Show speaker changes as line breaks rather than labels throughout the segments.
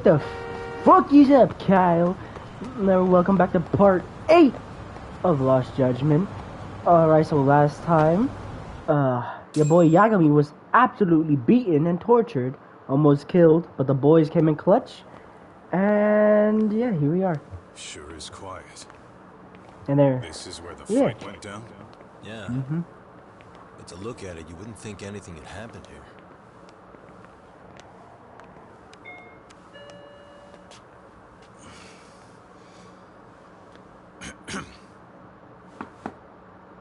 the fuck is up, Kyle? Welcome back to part 8 of Lost Judgment. Alright, so last time, your boy Yagami was absolutely beaten and tortured, almost killed, but the boys came in clutch, and yeah, here we are.
Sure is quiet.
And there.
This is where the fight went down?
Yeah. But to look at it, you wouldn't think anything had happened here.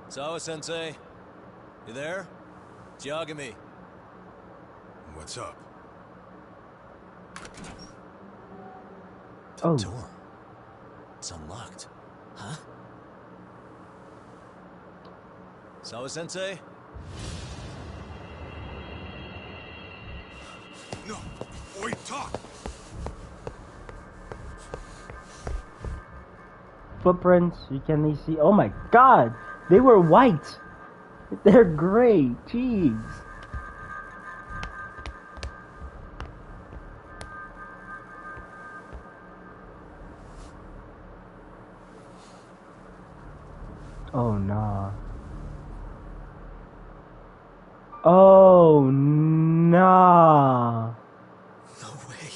Sawa-sensei, you there? It's Yagami.
What's up?
The door. It's unlocked. Huh? Sawa-sensei?
No! Wait, talk!
Footprints, can they see? Oh my god! They were white! They're gray, jeez. Oh nah. Oh nah.
No way.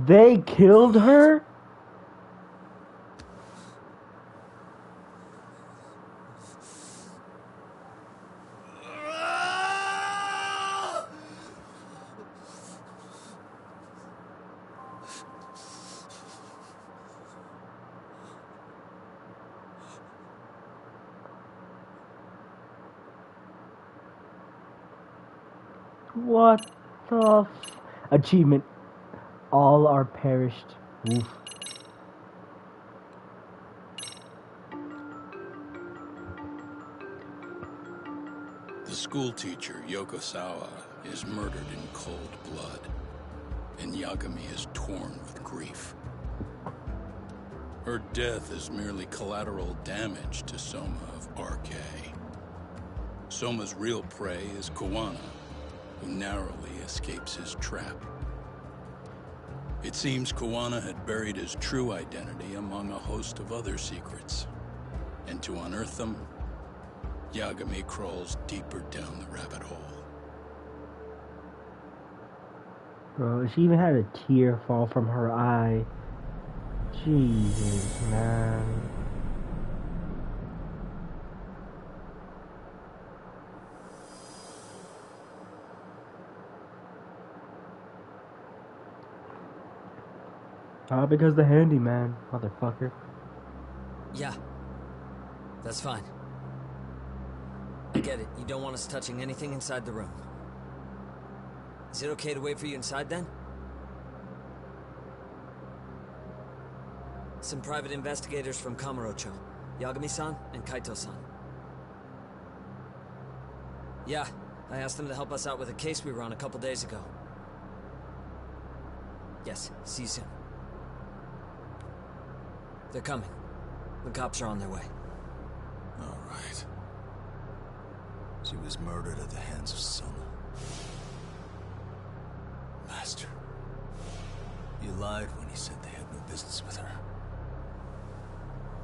They killed her? What the achievement? All are perished. Oof.
The school teacher, Yokosawa, is murdered in cold blood, and Yagami is torn with grief. Her death is merely collateral damage to Soma of RK. Soma's real prey is Kawana, who narrowly escapes his trap. It seems Kawana had buried his true identity among a host of other secrets, and to unearth them, Yagami crawls deeper down the rabbit hole.
Bro, she even had a tear fall from her eye. Jesus, man. Because the handyman, motherfucker.
Yeah. That's fine. I get it. You don't want us touching anything inside the room. Is it okay to wait for you inside then? Some private investigators from Kamurocho. Yagami-san and Kaito-san. Yeah, I asked them to help us out with a case we were on a couple days ago. Yes, see you soon. They're coming. The cops are on their way.
All right. She was murdered at the hands of Soma. Master. You lied when you said they had no business with her.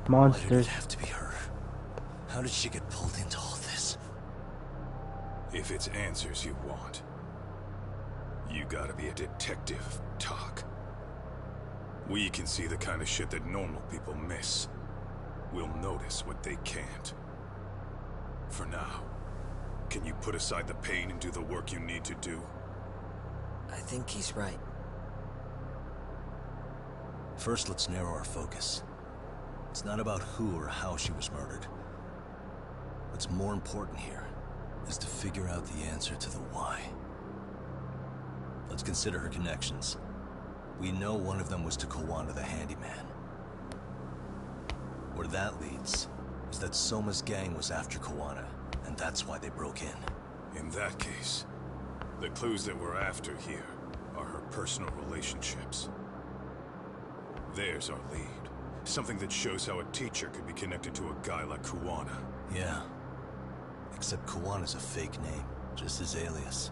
Monsters.
Why did it have to be her? How did she get pulled into all this?
If it's answers you want, you gotta be a detective, Talk. We can see the kind of shit that normal people miss. We'll notice what they can't. For now, can you put aside the pain and do the work you need to do?
I think he's right.
First, let's narrow our focus. It's not about who or how she was murdered. What's more important here is to figure out the answer to the why. Let's consider her connections. We know one of them was to Kawana the handyman. Where that leads is that Soma's gang was after Kawana, and that's why they broke in.
In that case, the clues that we're after here are her personal relationships. There's our lead. Something that shows how a teacher could be connected to a guy like Kawana.
Yeah. Except Kawana's a fake name, just his alias.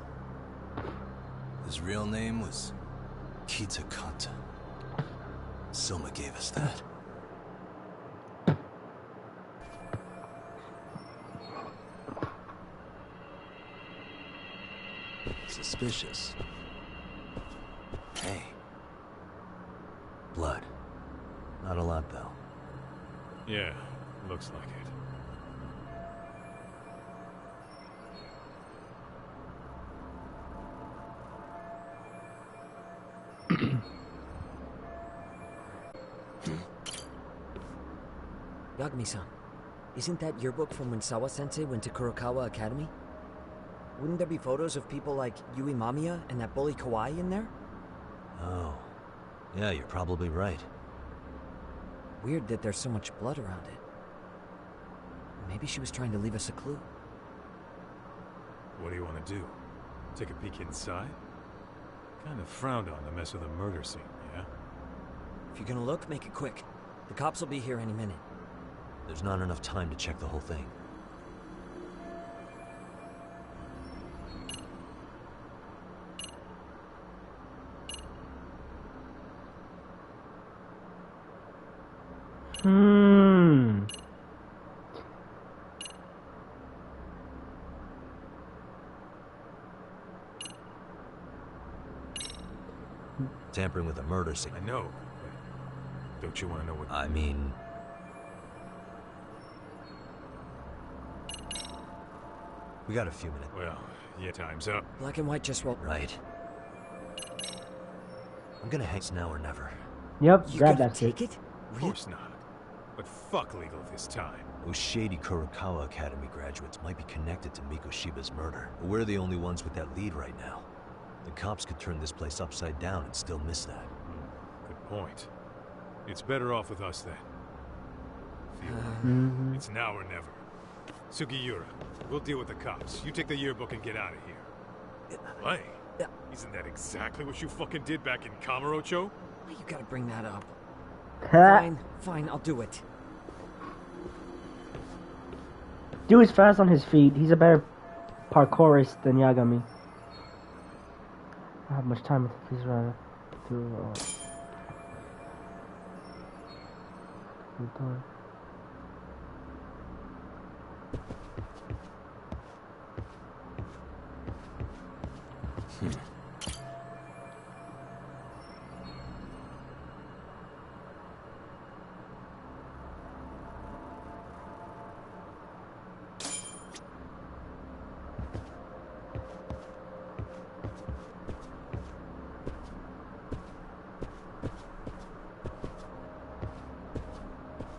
His real name was Kitakata. Soma gave us that. Suspicious. Hey. Blood. Not a lot, though.
Yeah, looks like it.
Yagami-san, isn't that yearbook from when Sawa-sensei went to Kurokawa Academy? Wouldn't there be photos of people like Yui Mamiya and that bully Kawaii in there?
Oh. Yeah, you're probably right.
Weird that there's so much blood around it. Maybe she was trying to leave us a clue.
What do you want to do? Take a peek inside? Kind of frowned on to mess with a murder scene, yeah?
If you're gonna look, make it quick. The cops will be here any minute.
There's not enough time to check the whole thing. Tampering with a murder scene.
I know, but don't you want to know what...
I mean... We got a few minutes.
Well, yeah, time's up.
Black and white just rolled.
Right. I'm gonna hang now or never.
Yep,
You
grab
gonna
that shit.
take it?
Of course not. But fuck legal this time.
Those shady Kurokawa Academy graduates might be connected to Mikoshiba's murder, but we're the only ones with that lead right now. The cops could turn this place upside down and still miss that.
Good point. It's better off with us then. Feel it? It's now or never. Sugiura, we'll deal with the cops. You take the yearbook and get out of here. Why? Isn't that exactly what you fucking did back in Kamurocho?
Why you gotta bring that up?
Ha!
Fine, I'll do it.
Dude's fast on his feet. He's a better parkourist than Yagami. I don't have much time with these running through.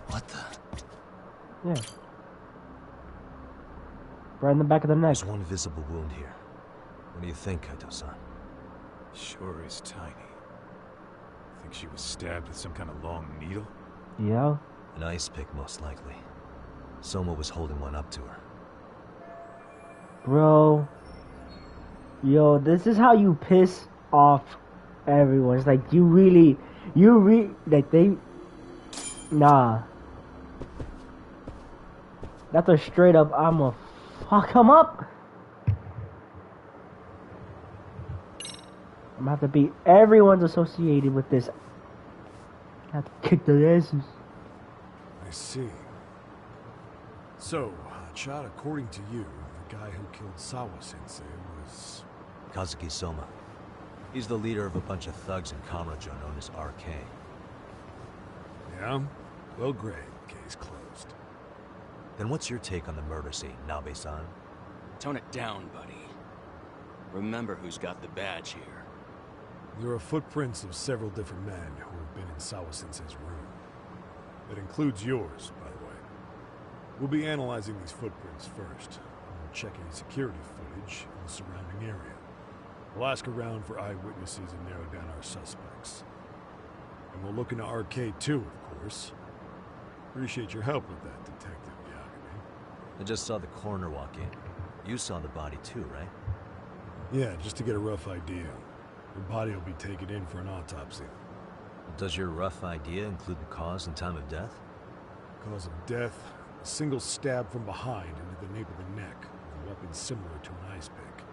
What the?
Yeah. Right in the back of the neck.
There's one visible wound here. What do you think, Kaito-san?
Sure is tiny. Think she was stabbed with some kind of long needle?
Yeah.
An ice pick, most likely. Soma was holding one up to her.
Bro. Yo, this is how you piss off everyone. It's like, like they... Nah. That's a straight up, I'ma fuck him up. I'm gonna have to beat everyone's associated with this. I have to kick their asses.
I see. So, Chad, according to you, the guy who killed Sawa-sensei was...
Kazuki Soma. He's the leader of a bunch of thugs in Kamurocho known as RK.
Yeah? Well, great. Case closed.
Then what's your take on the murder scene, Nabe-san?
Tone it down, buddy. Remember who's got the badge here.
There are footprints of several different men who have been in Sawa-sensei's room. That includes yours, by the way. We'll be analyzing these footprints first. We'll check any security footage in the surrounding area. We'll ask around for eyewitnesses and narrow down our suspects. And we'll look into RK too, of course. Appreciate your help with that, Detective Yagami.
I just saw the coroner walk in. You saw the body too, right?
Yeah, just to get a rough idea. The body will be taken in for an autopsy.
Does your rough idea include the cause and time of death?
Cause of death, a single stab from behind into the nape of the neck, with a weapon similar to an ice pick.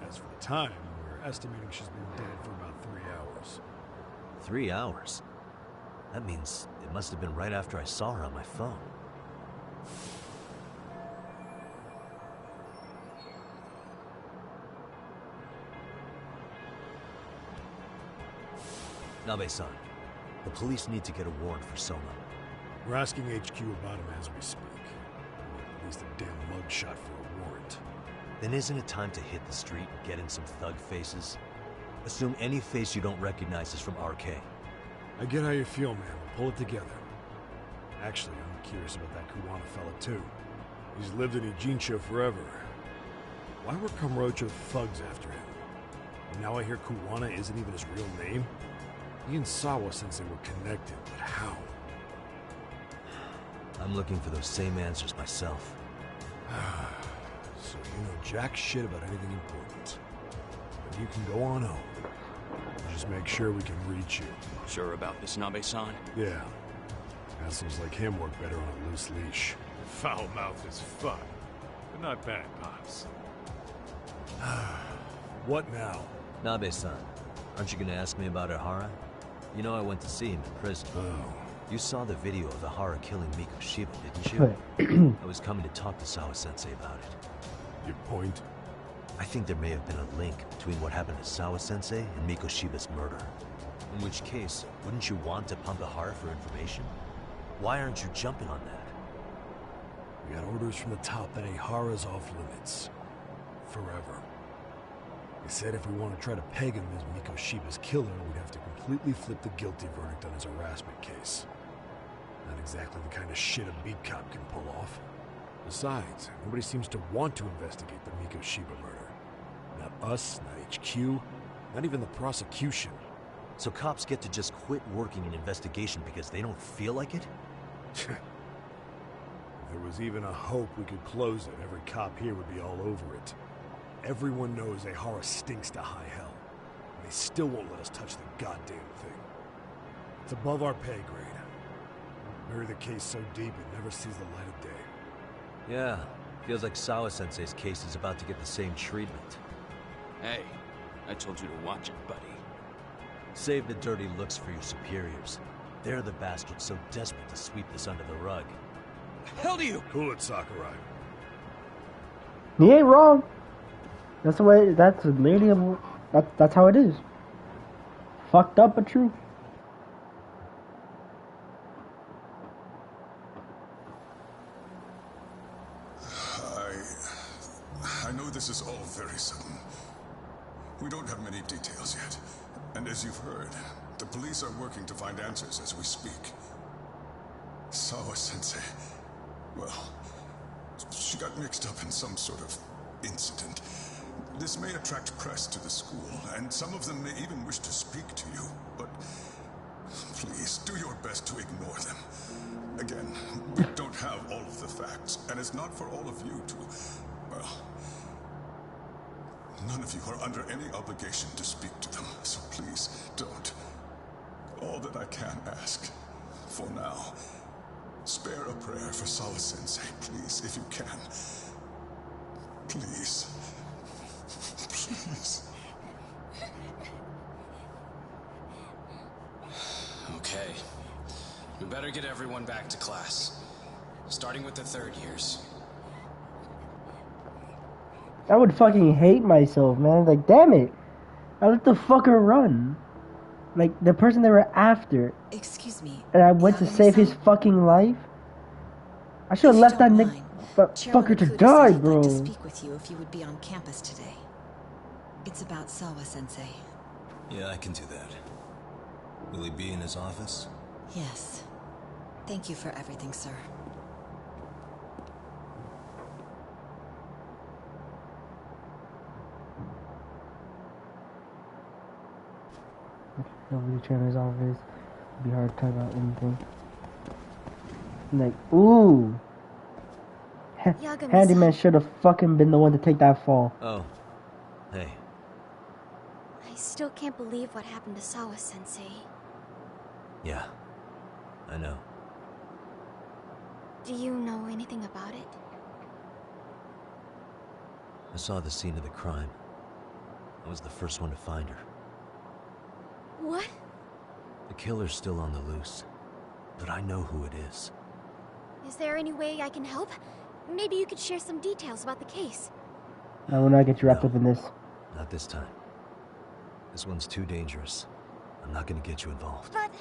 As for the time, we're estimating she's been dead for about 3 hours.
3 hours? That means it must have been right after I saw her on my phone. Nabe-san, the police need to get a warrant for Soma.
We're asking HQ about him as we speak. We need at least a damn mugshot for a warrant.
Then isn't it time to hit the street and get in some thug faces? Assume any face you don't recognize is from RK.
I get how you feel, man. We'll pull it together. Actually, I'm curious about that Kuwana fella, too. He's lived in Ijincho forever. Why were Kamurocho thugs after him? And now I hear Kuwana isn't even his real name? He and Sawa-sensei were connected, but how?
I'm looking for those same answers myself.
So you know jack shit about anything important. But you can go on home. Just make sure we can reach you.
Sure about this, Nabe-san?
Yeah. Assholes like him work better on a loose leash.
Foul mouth is fun, but not bad, Pops.
What now?
Nabe-san, aren't you gonna ask me about Ihara? You know I went to see him in prison.
Oh.
You saw the video of Ihara killing Miko Shiba, didn't you? I was coming to talk to Sawa-sensei about it.
Your point?
I think there may have been a link between what happened to Sawa-sensei and Miko Shiba's murder. In which case, wouldn't you want to pump Ihara for information? Why aren't you jumping on that?
We got orders from the top that Ihara's off limits. Forever. They said if we want to try to peg him as Miko Shiba's killer, we'd have to completely flip the guilty verdict on his harassment case. Not exactly the kind of shit a beat cop can pull off. Besides, nobody seems to want to investigate the Miko Shiba murder. Not us, not HQ, not even the prosecution.
So cops get to just quit working an investigation because they don't feel like it?
If there was even a hope we could close it, every cop here would be all over it. Everyone knows Ihara stinks to high hell, and they still won't let us touch the goddamn thing. It's above our pay grade. Bury the case so deep it never sees the light of day.
Yeah, feels like Sawa-sensei's case is about to get the same treatment.
Hey, I told you to watch it, buddy.
Save the dirty looks for your superiors. They're the bastards so desperate to sweep this under the rug.
Hell do you?
Cool it, Sakurai.
He ain't wrong. That's the way. That's literally. That's how it is. Fucked up, but true.
I know this is all very sudden. We don't have many details yet. And as you've heard, the police are working to find answers as we speak. Sawa-sensei, well, she got mixed up in some sort of incident. This may attract press to the school, and some of them may even wish to speak to you, but please, do your best to ignore them. Again, we don't have all of the facts, and it's not for all of you to, well, none of you are under any obligation to speak to them, so please, don't. All that I can ask, for now, spare a prayer for Sawa-sensei, please, if you can. Please. Please.
Okay. We better get everyone back to class. Starting with the third years.
I would fucking hate myself, man. Like, damn it. I let the fucker run. Like, the person they were after.
Excuse me.
And I went to save his fucking life. I should have left that fucker to die, bro.
I'd like to speak with you if you would be on campus today. It's about Sawa-sensei.
Yeah, I can do that. Will he be in his office?
Yes. Thank you for everything, sir.
Nobody trying his office. It'd be hard to talk about anything. Like, ooh. Handyman should have fucking been the one to take that fall.
Oh. Hey.
I still can't believe what happened to Sawa-sensei.
Yeah. I know.
Do you know anything about it?
I saw the scene of the crime. I was the first one to find her.
What?
The killer's still on the loose. but I know who it is.
Is there any way I can help? Maybe you could share some details about the case.
I will not get you wrapped up in this.
Not this time. This one's too dangerous. I'm not gonna get you involved.
But...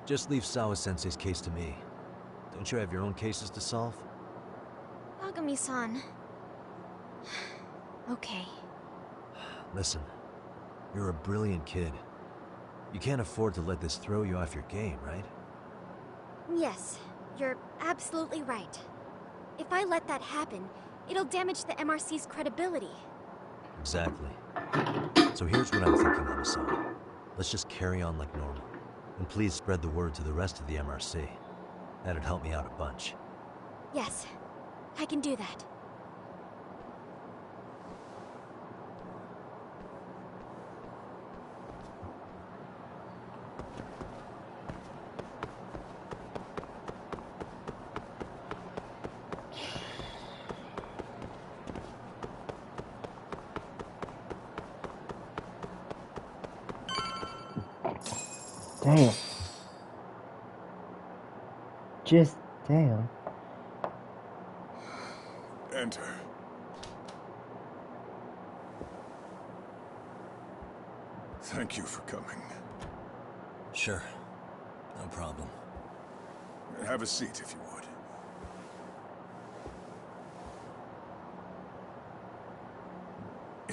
Just leave Sawa-sensei's case to me. Don't you have your own cases to solve?
Yagami-san... Okay.
Listen, you're a brilliant kid. You can't afford to let this throw you off your game, right?
Yes, you're absolutely right. If I let that happen, it'll damage the MRC's credibility.
Exactly. So here's what I'm thinking, Hanasawa. Let's just carry on like normal. And please spread the word to the rest of the MRC. That'd help me out a bunch.
Yes, I can do that.
Damn. Just damn.
Enter. Thank you for coming.
Sure. No problem.
Have a seat if you would.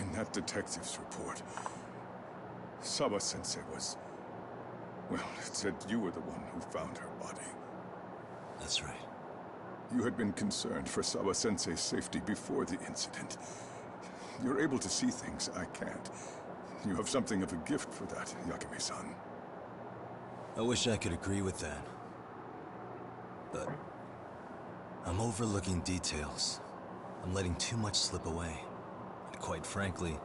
In that detective's report, Sawa-sensei was... Well, it said you were the one who found her body.
That's right.
You had been concerned for Sawa-sensei's safety before the incident. You're able to see things I can't. You have something of a gift for that, Yagami-san.
I wish I could agree with that. But... I'm overlooking details. I'm letting too much slip away. And quite frankly,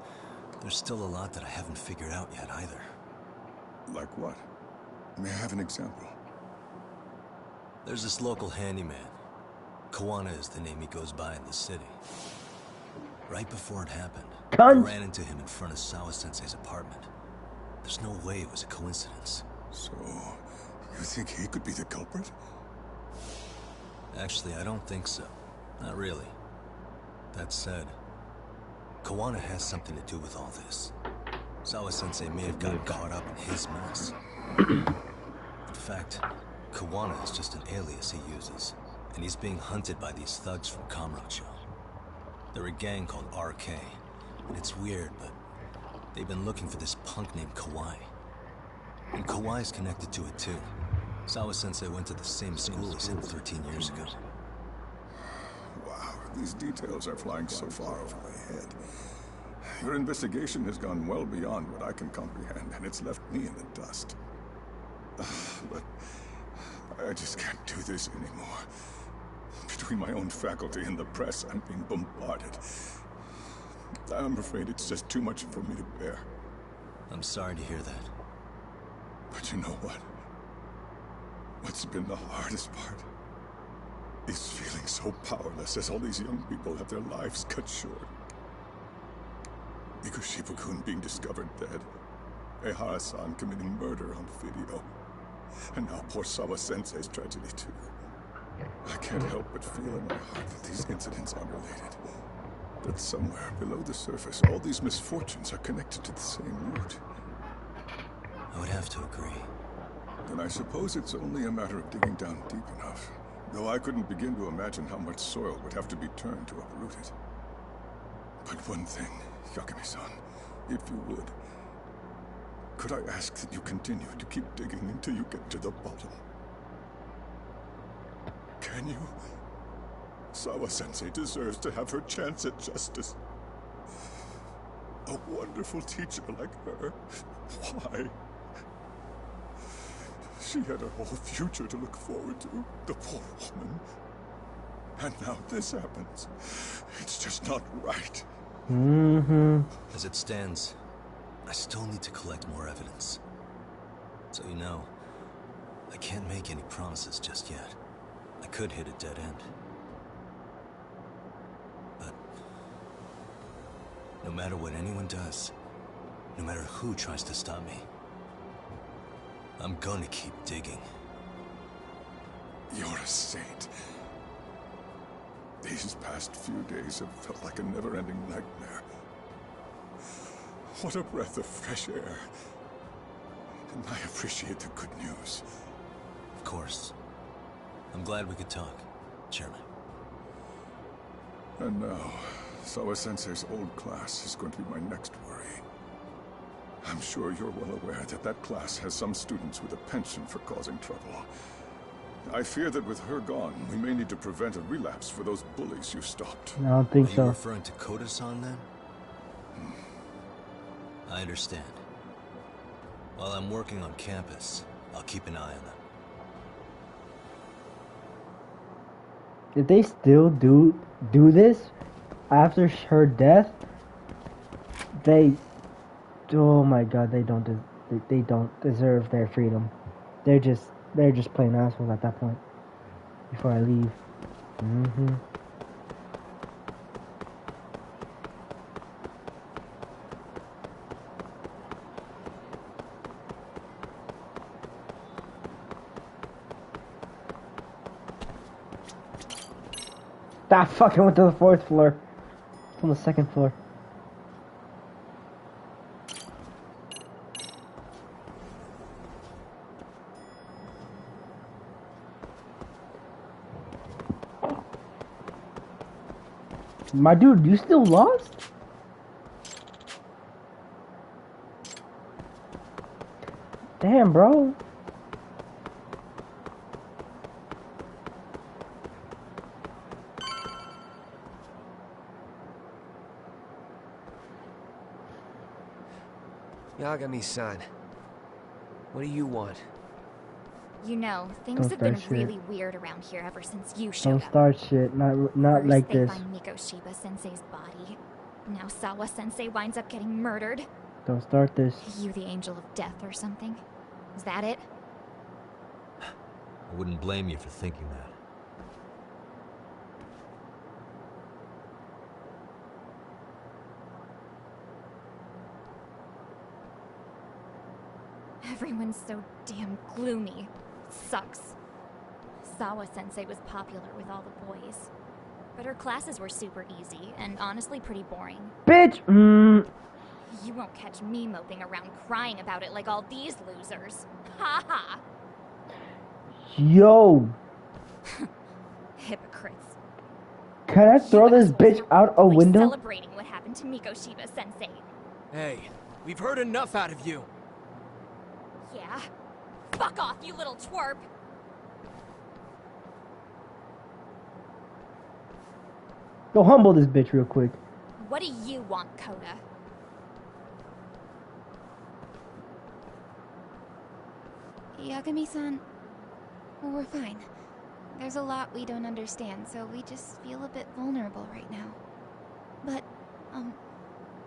there's still a lot that I haven't figured out yet either.
Like what? May I have an example?
There's this local handyman. Kawana is the name he goes by in the city. Right before it happened, I ran into him in front of Sawa-sensei's apartment. There's no way it was a coincidence.
So, you think he could be the culprit?
Actually, I don't think so. Not really. That said, Kawana has something to do with all this. Sawa-sensei may have gotten caught up in his mess. In fact, Kawana is just an alias he uses, and he's being hunted by these thugs from Kamurocho. They're a gang called RK, and it's weird, but they've been looking for this punk named Kawai. And Kawai's connected to it too. Sawa-sensei went to the same school as him 13 years ago.
Wow, these details are flying so far over my head. Your investigation has gone well beyond what I can comprehend, and it's left me in the dust. But I just can't do this anymore. Between my own faculty and the press, I'm being bombarded. I'm afraid it's just too much for me to bear.
I'm sorry to hear that.
But you know what? What's been the hardest part is feeling so powerless as all these young people have their lives cut short. Ikushibukun being discovered dead, Ehara-san committing murder on video, and now poor Sawa-sensei's tragedy too. I can't help but feel in my heart that these incidents are related. That somewhere below the surface, all these misfortunes are connected to the same root.
I would have to agree.
Then I suppose it's only a matter of digging down deep enough. Though I couldn't begin to imagine how much soil would have to be turned to uproot it. But one thing, Yagami-san, if you would, could I ask that you continue to keep digging until you get to the bottom? Can you? Sawa-sensei deserves to have her chance at justice. A wonderful teacher like her. Why? She had her whole future to look forward to, the poor woman. And now this happens. It's just not right.
As it stands, I still need to collect more evidence. So you know, I can't make any promises just yet. I could hit a dead end. But no matter what anyone does, no matter who tries to stop me, I'm gonna keep digging.
You're a saint. These past few days have felt like a never-ending nightmare. What a breath of fresh air. And I appreciate the good news.
Of course. I'm glad we could talk, Chairman.
And now, Sawa-sensei's old class is going to be my next worry. I'm sure you're well aware that that class has some students with a penchant for causing trouble. I fear that with her gone, we may need to prevent a relapse for those bullies you stopped.
I don't think
Are you
so.
referring to Koda-san then? I understand. While I'm working on campus, I'll keep an eye on them.
If they still do this after her death, oh my god, they don't deserve their freedom. They're just plain assholes at that point. Before I leave. That fucking went to the 4th floor. It's on the 2nd floor. My dude, you still lost? Damn, bro.
Yagami-san, what do you want?
You know, things
Don't
have been
start shit.
really weird around here ever since you showed
Don't
up.
start shit. Not
First,
like
they
this.
find Mikoshiba-sensei's body. Now Sawa-sensei winds up getting murdered.
Don't start this.
You the angel of death or something? Is that it?
I wouldn't blame you for thinking that.
Everyone's so damn gloomy. It sucks. Sawa-sensei was popular with all the boys. But her classes were super easy, and honestly pretty boring.
Bitch!
You won't catch me moping around crying about it like all these losers. Ha ha!
Yo!
Hypocrites.
Can I throw this bitch out a window?
Celebrating what happened to Mikoshiba-sensei.
Hey, we've heard enough out of you.
Yeah? Fuck off, you little twerp!
Go humble this bitch real quick.
What do you want, Koda?
Yagami-san, we're fine. There's a lot we don't understand, so we just feel a bit vulnerable right now. But,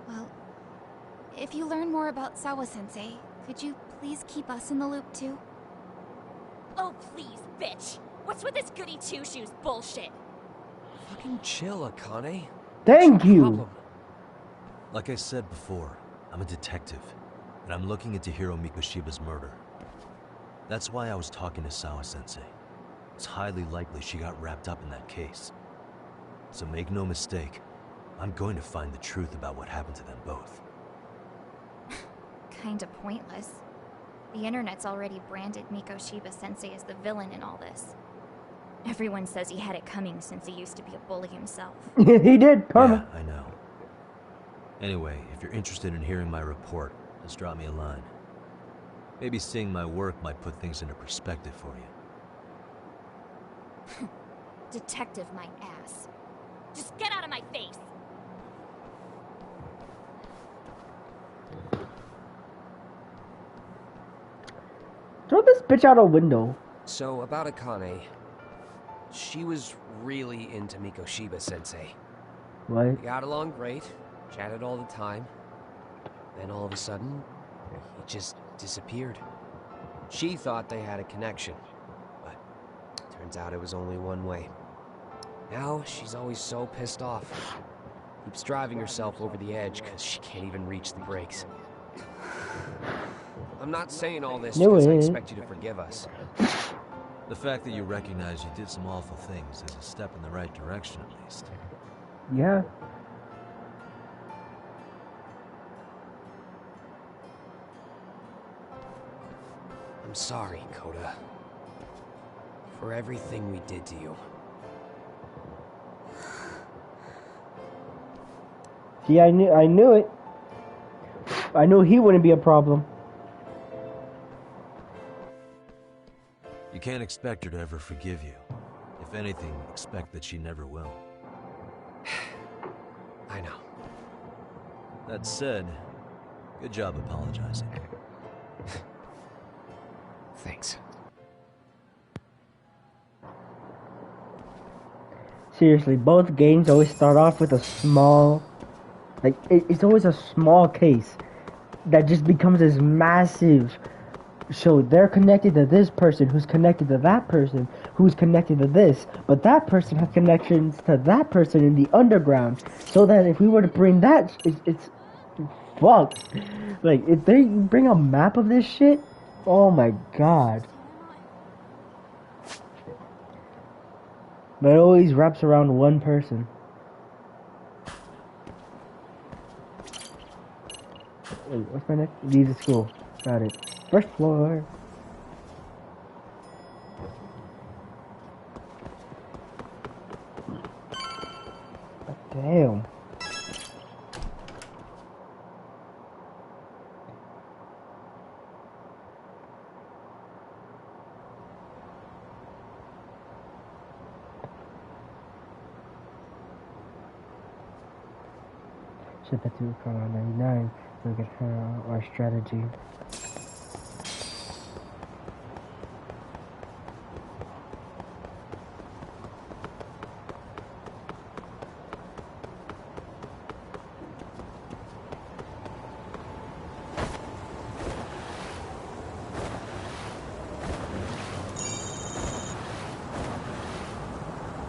well, if you learn more about Sawa-sensei, could you please keep us in the loop too?
Oh, please, bitch! What's with this goody two-shoes bullshit?
Fucking chill, Akane.
Thank you!
Problem?
Like I said before, I'm a detective, and I'm looking into Hiro Mikoshiba's murder. That's why I was talking to Sawa-sensei. It's highly likely she got wrapped up in that case. So make no mistake, I'm going to find the truth about what happened to them both.
Kinda pointless. The internet's already branded Mikoshiba-sensei as the villain in all this. Everyone says he had it coming since he used to be a bully himself.
He did, karma.
Yeah, I know. Anyway, if you're interested in hearing my report, just drop me a line. Maybe seeing my work might put things into perspective for you.
Detective my ass. Just get out of my face!
Throw this bitch out a window.
So, about Akane. She was really into Mikoshiba-sensei.
What?
They got along great, chatted all the time. Then all of a sudden, he just disappeared. She thought they had a connection, but turns out it was only one way. Now she's always so pissed off. Keeps driving herself over the edge because she can't even reach the brakes. I'm not saying all this
No
because I
way.
expect you to forgive us.
The fact that you recognize you did some awful things is a step in the right direction, at least.
Yeah.
I'm sorry, Coda. For everything we did to you.
See, I knew it. I knew he wouldn't be a problem.
You can't expect her to ever forgive you. If anything, expect that she never will.
I know.
That said, good job apologizing.
Thanks.
Seriously, both games always start off with a small, like, it's always a small case that just becomes this massive. So they're connected to this person, who's connected to that person, who's connected to this, but that person has connections to that person in the underground. So that if we were to bring that, it's fucked. Like, if they bring a map of this shit, oh my god. But it always wraps around one person. Wait, what's my next? Leave the school. Got it. First floor. Damn. Set that to around 99. Look at her, our strategy.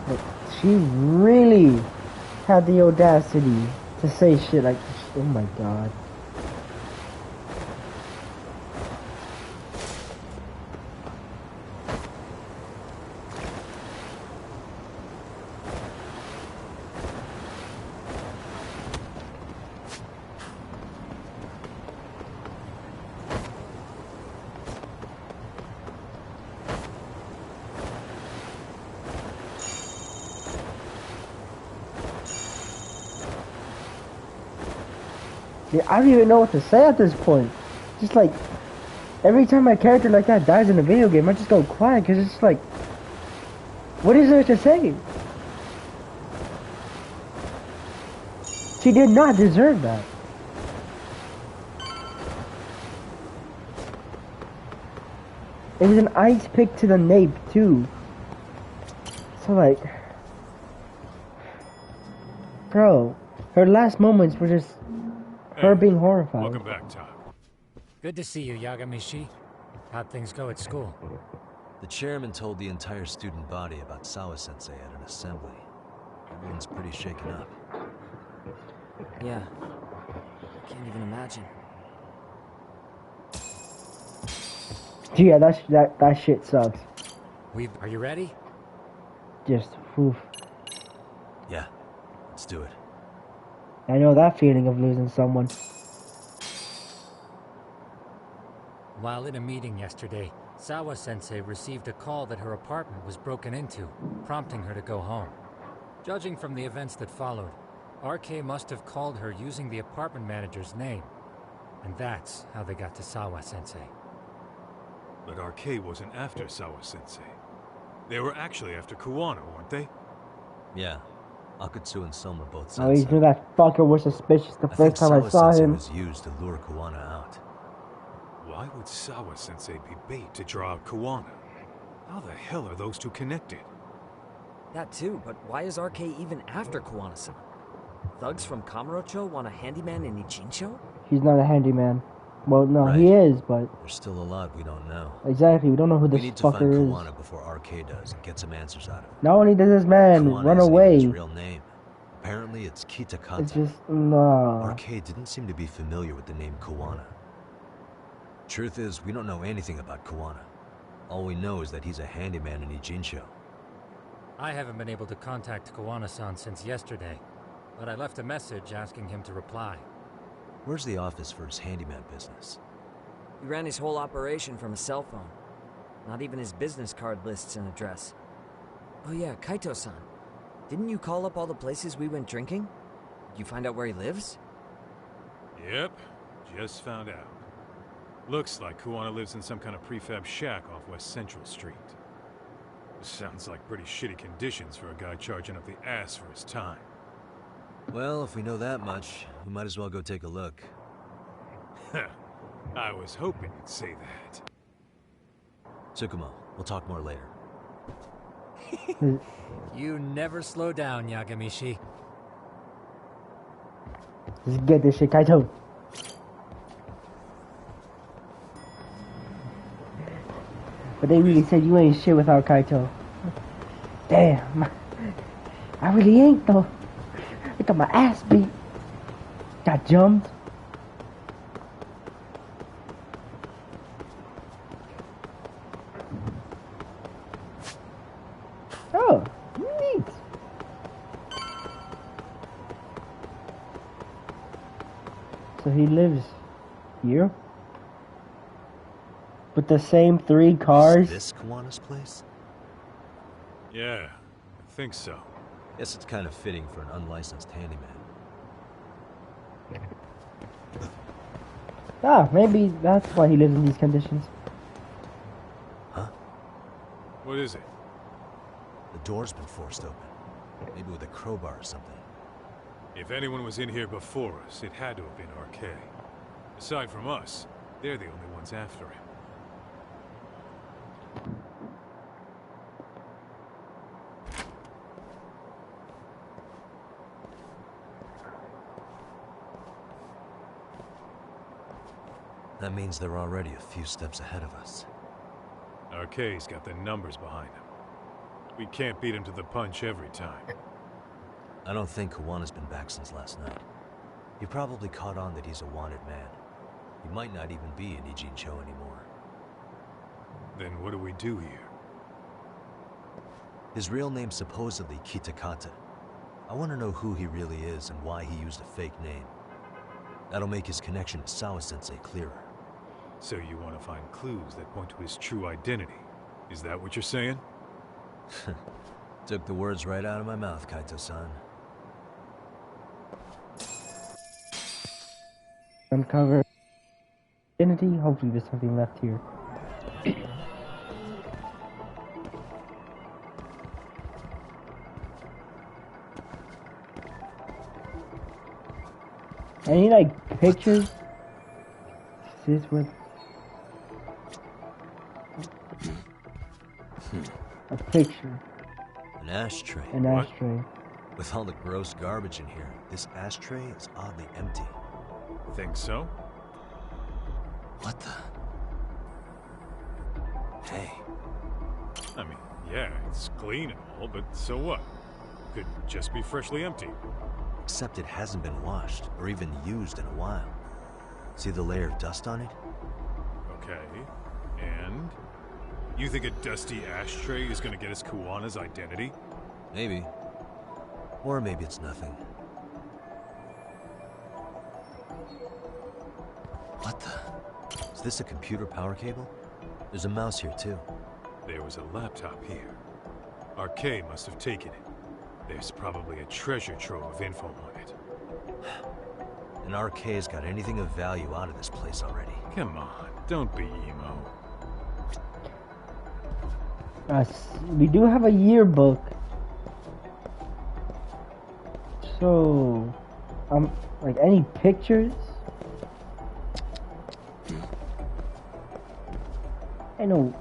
But she really had the audacity to say shit like, oh my god. Yeah, I don't even know what to say at this point. Just like, every time my character like that dies in a video game, I just go quiet, because it's just like, what is there to say? She did not deserve that. It was an ice pick to the nape, too. So like, bro, her last moments were just her being horrified.
Welcome back, Tom.
Good to see you, Yagamishi. How'd things go at school?
The chairman told the entire student body about Sawa-sensei at an assembly. Everyone's pretty shaken up.
Yeah. Can't even imagine.
Yeah, that shit sucks.
Are you ready?
Just, oof.
Yeah, let's do it.
I know that feeling of losing someone.
While in a meeting yesterday, Sawa-sensei received a call that her apartment was broken into, prompting her to go home. Judging from the events that followed, RK must have called her using the apartment manager's name. And that's how they got to Sawa-sensei.
But RK wasn't after Sawa-sensei. They were actually after Kuwano, weren't they?
Yeah. Akutsu and Soma both said
Oh, he knew that fucker was suspicious the first time I saw him.
Was used to lure Kuwana out.
Why would Sawa-sensei be bait to draw out Kuwana? How the hell are those two connected?
That too, but why is RK even after Kuwana-san? Thugs from Kamurocho want a handyman in Ichincho?
He's not a handyman. Well, no,
right.
He is, but...
There's still a lot we don't know.
Exactly, we don't know who this
fucker is. We need to
find
Kuwana before RK does and get some answers out of him.
Not only does this man
Kuwana
run
isn't
away...
even his real name. Apparently it's Kitakata.
It's just... no.
RK didn't seem to be familiar with the name Kuwana. Truth is, we don't know anything about Kuwana. All we know is that he's a handyman in Ijincho.
I haven't been able to contact Kawana-san since yesterday, but I left a message asking him to reply.
Where's the office for his handyman business?
He ran his whole operation from a cell phone. Not even his business card lists an address. Oh yeah, Kaito-san. Didn't you call up all the places we went drinking? Did you find out where he lives?
Yep, just found out. Looks like Kuwana lives in some kind of prefab shack off West Central Street. Sounds like pretty shitty conditions for a guy charging up the ass for his time.
Well, if we know that much, we might as well go take a look.
I was hoping you'd say that.
Tsukumo, we'll talk more later.
You never slow down, Yagamishi.
Let's get this shit, Kaito. But they really said you ain't shit without Kaito. Damn. I really ain't though. I got my ass beat. Got jumped. Oh, neat. So he lives here? With the same 3 cars?
Is this Kawana's place?
Yeah, I think so.
Guess it's kind of fitting for an unlicensed handyman.
Ah, maybe that's why he lives in these conditions.
Huh?
What is it?
The door's been forced open. Maybe with a crowbar or something.
If anyone was in here before us, it had to have been RK. Aside from us, they're the only ones after him.
That means they're already a few steps ahead of us.
RK's got the numbers behind him. We can't beat him to the punch every time.
I don't think Kawana's been back since last night. He probably caught on that he's a wanted man. He might not even be in Ijincho anymore.
Then what do we do here?
His real name's supposedly Kitakata. I want to know who he really is and why he used a fake name. That'll make his connection to Sawa-sensei clearer.
So you want to find clues that point to his true identity? Is that what you're saying?
Took the words right out of my mouth, Kaito-san.
Uncover identity. Hopefully there's something left here. Any like pictures? Is this what? A picture.
An ashtray.
An ashtray.
With all the gross garbage in here, this ashtray is oddly empty.
Think so?
What the? Hey.
I mean, yeah, it's clean and all, but so what? Could just be freshly empty.
Except it hasn't been washed, or even used in a while. See the layer of dust on it?
Okay, and? You think a dusty ashtray is gonna get us Kuwana's identity?
Maybe. Or maybe it's nothing. What the? Is this a computer power cable? There's a mouse here too.
There was a laptop here. RK must have taken it. There's probably a treasure trove of info on it.
And RK's got anything of value out of this place already.
Come on, don't be emo.
We do have a yearbook. So, like any pictures? I know.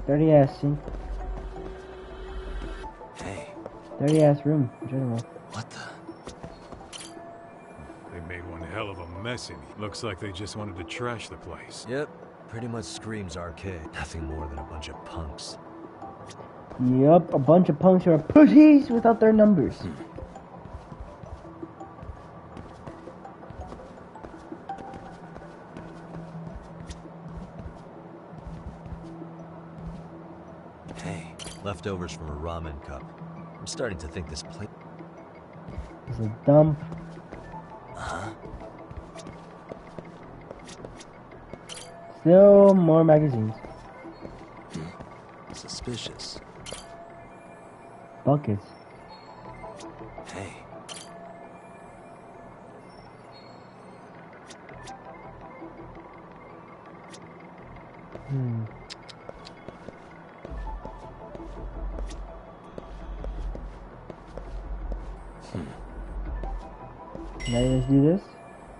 Dirty ass scene.
Hey.
Dirty ass room in general.
What the?
They made one hell of a mess in here. Looks like they just wanted to trash the place.
Yep. Pretty much screams arcade. Nothing more than a bunch of punks.
Yup, a bunch of punks are pussies without their numbers.
Hey, leftovers from a ramen cup. I'm starting to think this place...
It's a dump.
Uh-huh.
Still more magazines.
Suspicious.
Buckets.
Hey.
Now let's do this.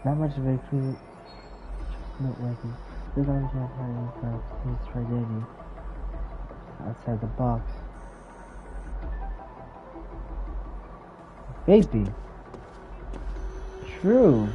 Not much of a clue. Noteworthy. This orange has his tragedy outside the box. Vaping. True.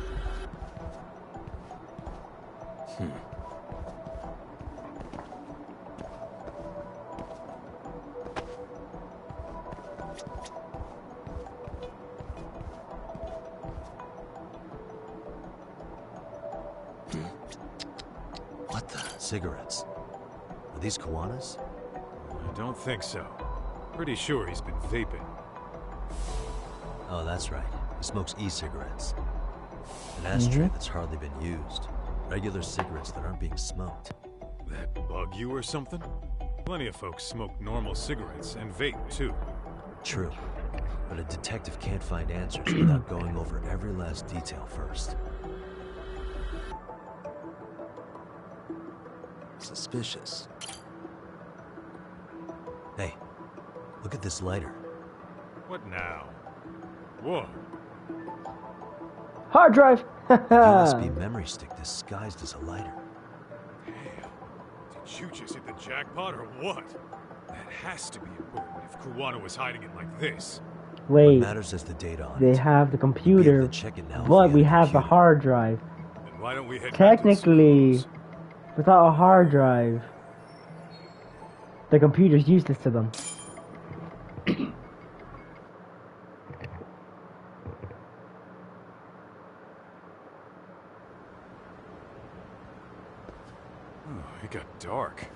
What the? Cigarettes. Are these Kiwanis?
I don't think so. Pretty sure he's been vaping.
Oh, that's right. He smokes e-cigarettes. An ashtray that's hardly been used. Regular cigarettes that aren't being smoked.
That bug you or something? Plenty of folks smoke normal cigarettes and vape, too.
True. But a detective can't find answers without going over every last detail first. Suspicious. Hey, look at this lighter.
What now? Whoa.
Hard drive!
USB memory stick disguised as a lighter.
Damn. Did you just hit the jackpot or what? That has to be important if Kuwano was hiding it like this.
Wait,
what matters is the data on
they
it.
have the computer,
check it now
but we have the hard drive.
Then why don't we head
Technically, without a hard drive, the computer's useless to them.
Oh, it got dark.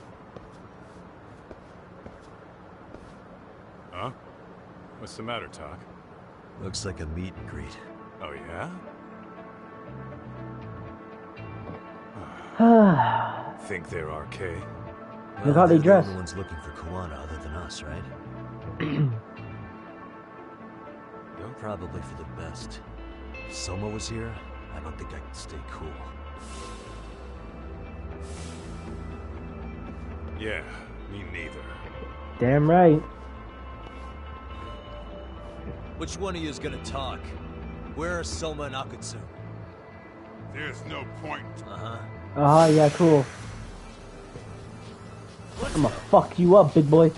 Huh? What's the matter, Talk?
Looks like a meet and greet.
Oh, yeah? Think they're RK?
Well,
Look how they dress.
The only ones looking for Kuwana other than us, right? Probably for the best. If Soma was here, I don't think I could stay cool.
Yeah, me neither.
Damn right.
Which one of you is gonna talk? Where are Soma and Akutsu?
There's no point.
Uh-huh, yeah, cool. I'ma fuck you up, big boy.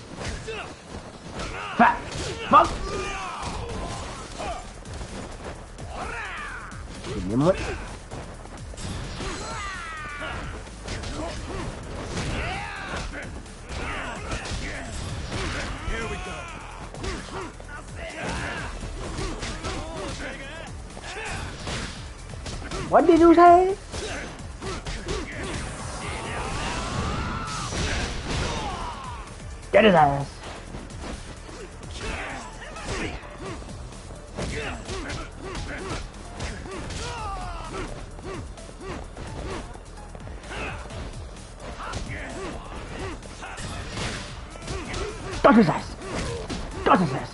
Fat fuck! Give me a minute.
Here we go.
What did you say? Get his ass. Got his ass. Got his ass.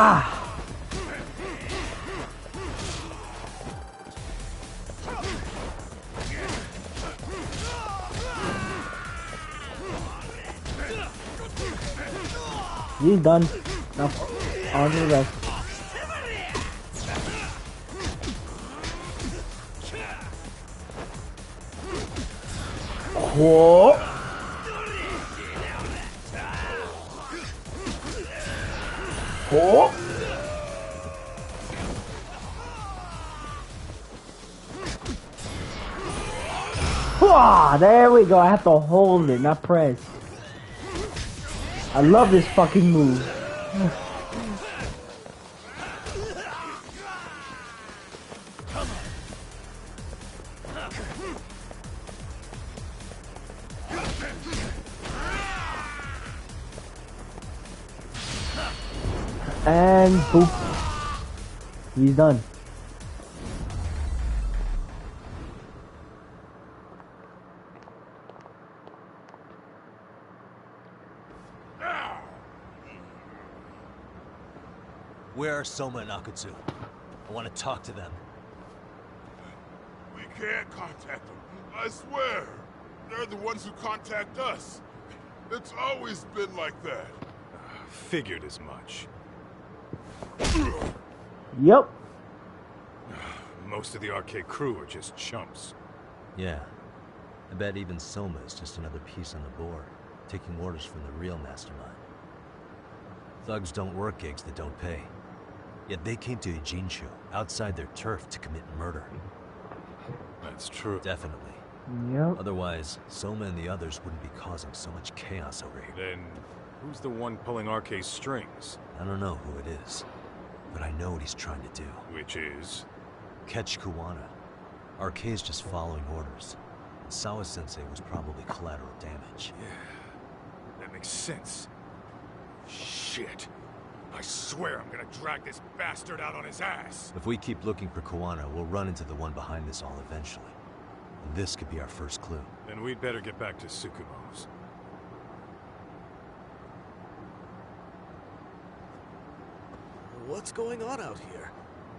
Ah. He's done. Now on to the rest. Whoa. Whoa. Ah, there we go. I have to hold it, not press. I love this fucking move. And boop. He's done.
Where are Soma and Akutsu? I want to talk to them.
We can't contact them. I swear. They're the ones who contact us. It's always been like that.
Figured as much.
Yep.
Most of the arcade crew are just chumps.
Yeah. I bet even Soma is just another piece on the board, taking orders from the real mastermind. Thugs don't work gigs that don't pay. Yet they came to a Jinsho, outside their turf, to commit murder.
That's true.
Definitely.
Yep.
Otherwise, Soma and the others wouldn't be causing so much chaos over here.
Then, who's the one pulling RK's strings?
I don't know who it is, but I know what he's trying to do.
Which is?
Catch Kuwana. RK's just following orders. Sawa-sensei was probably collateral damage.
Yeah, that makes sense. Shit. I swear I'm gonna drag this bastard out on his ass.
If we keep looking for Kuwana, we'll run into the one behind this all eventually. And this could be our first clue.
Then we'd better get back to Tsukumo's.
What's going on out here?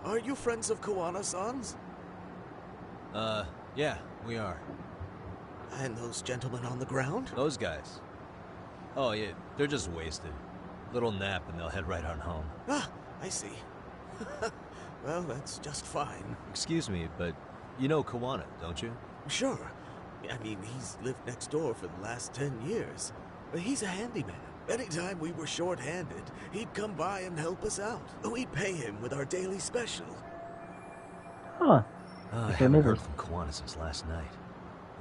Are you friends of Kuwana-san's?
Yeah, we are.
And those gentlemen on the ground?
Those guys? Oh, yeah, they're just wasted. Little nap and they'll head right on home.
Ah, I see. Well, that's just fine.
Excuse me, but you know Kuwana, don't you?
Sure. I mean, he's lived next door for the last 10 years. He's a handyman. Anytime we were short-handed, he'd come by and help us out. We'd pay him with our daily special.
Huh.
I haven't heard from Kuwana since last night.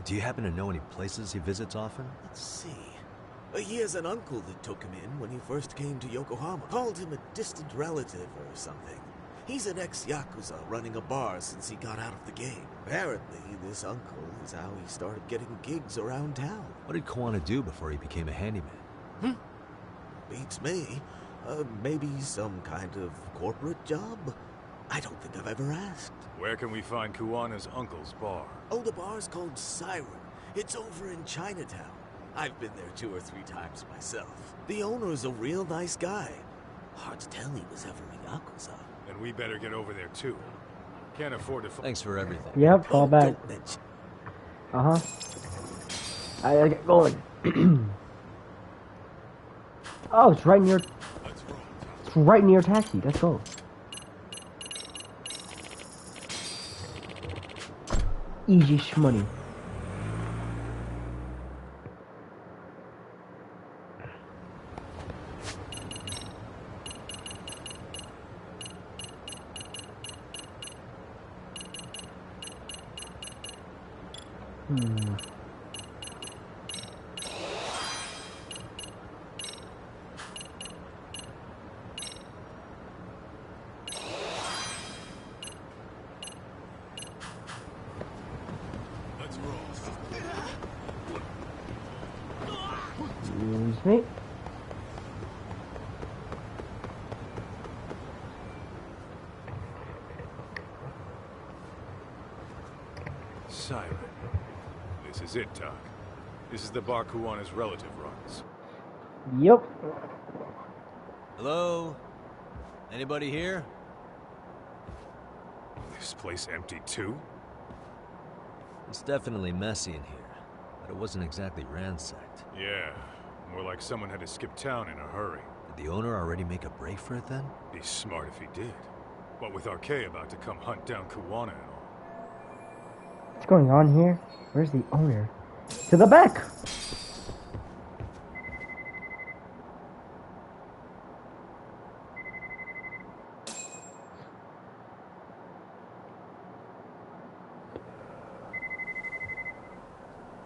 Do you happen to know any places he visits often?
Let's see. He has an uncle that took him in when he first came to Yokohama. Called him a distant relative or something. He's an ex-Yakuza running a bar since he got out of the game. Apparently, this uncle is how he started getting gigs around town.
What did Kuwana do before he became a handyman?
Beats me. Maybe some kind of corporate job? I don't think I've ever asked.
Where can we find Kuwana's uncle's bar?
Oh, the bar's called Siren. It's over in Chinatown. I've been there 2 or 3 times myself. The owner's a real nice guy. Hard to tell he was ever a Yakuza.
Then we better get over there too. Can't afford to...
Thanks for everything.
Yep, fall back. Uh-huh. I get going. Oh, it's right near... It's right near taxi. Let's go. Easy shmoney. Excuse me.
Siren. This is it, Doc. This is the bar Kuwana's relative runs.
Yep.
Hello? Anybody here?
This place empty too?
It's definitely messy in here, but it wasn't exactly ransacked.
Yeah, more like someone had to skip town in a hurry.
Did the owner already make a break for it then?
Be smart if he did. What with RK about to come hunt down Kuwana and all.
What's going on here? Where's the owner? To the back!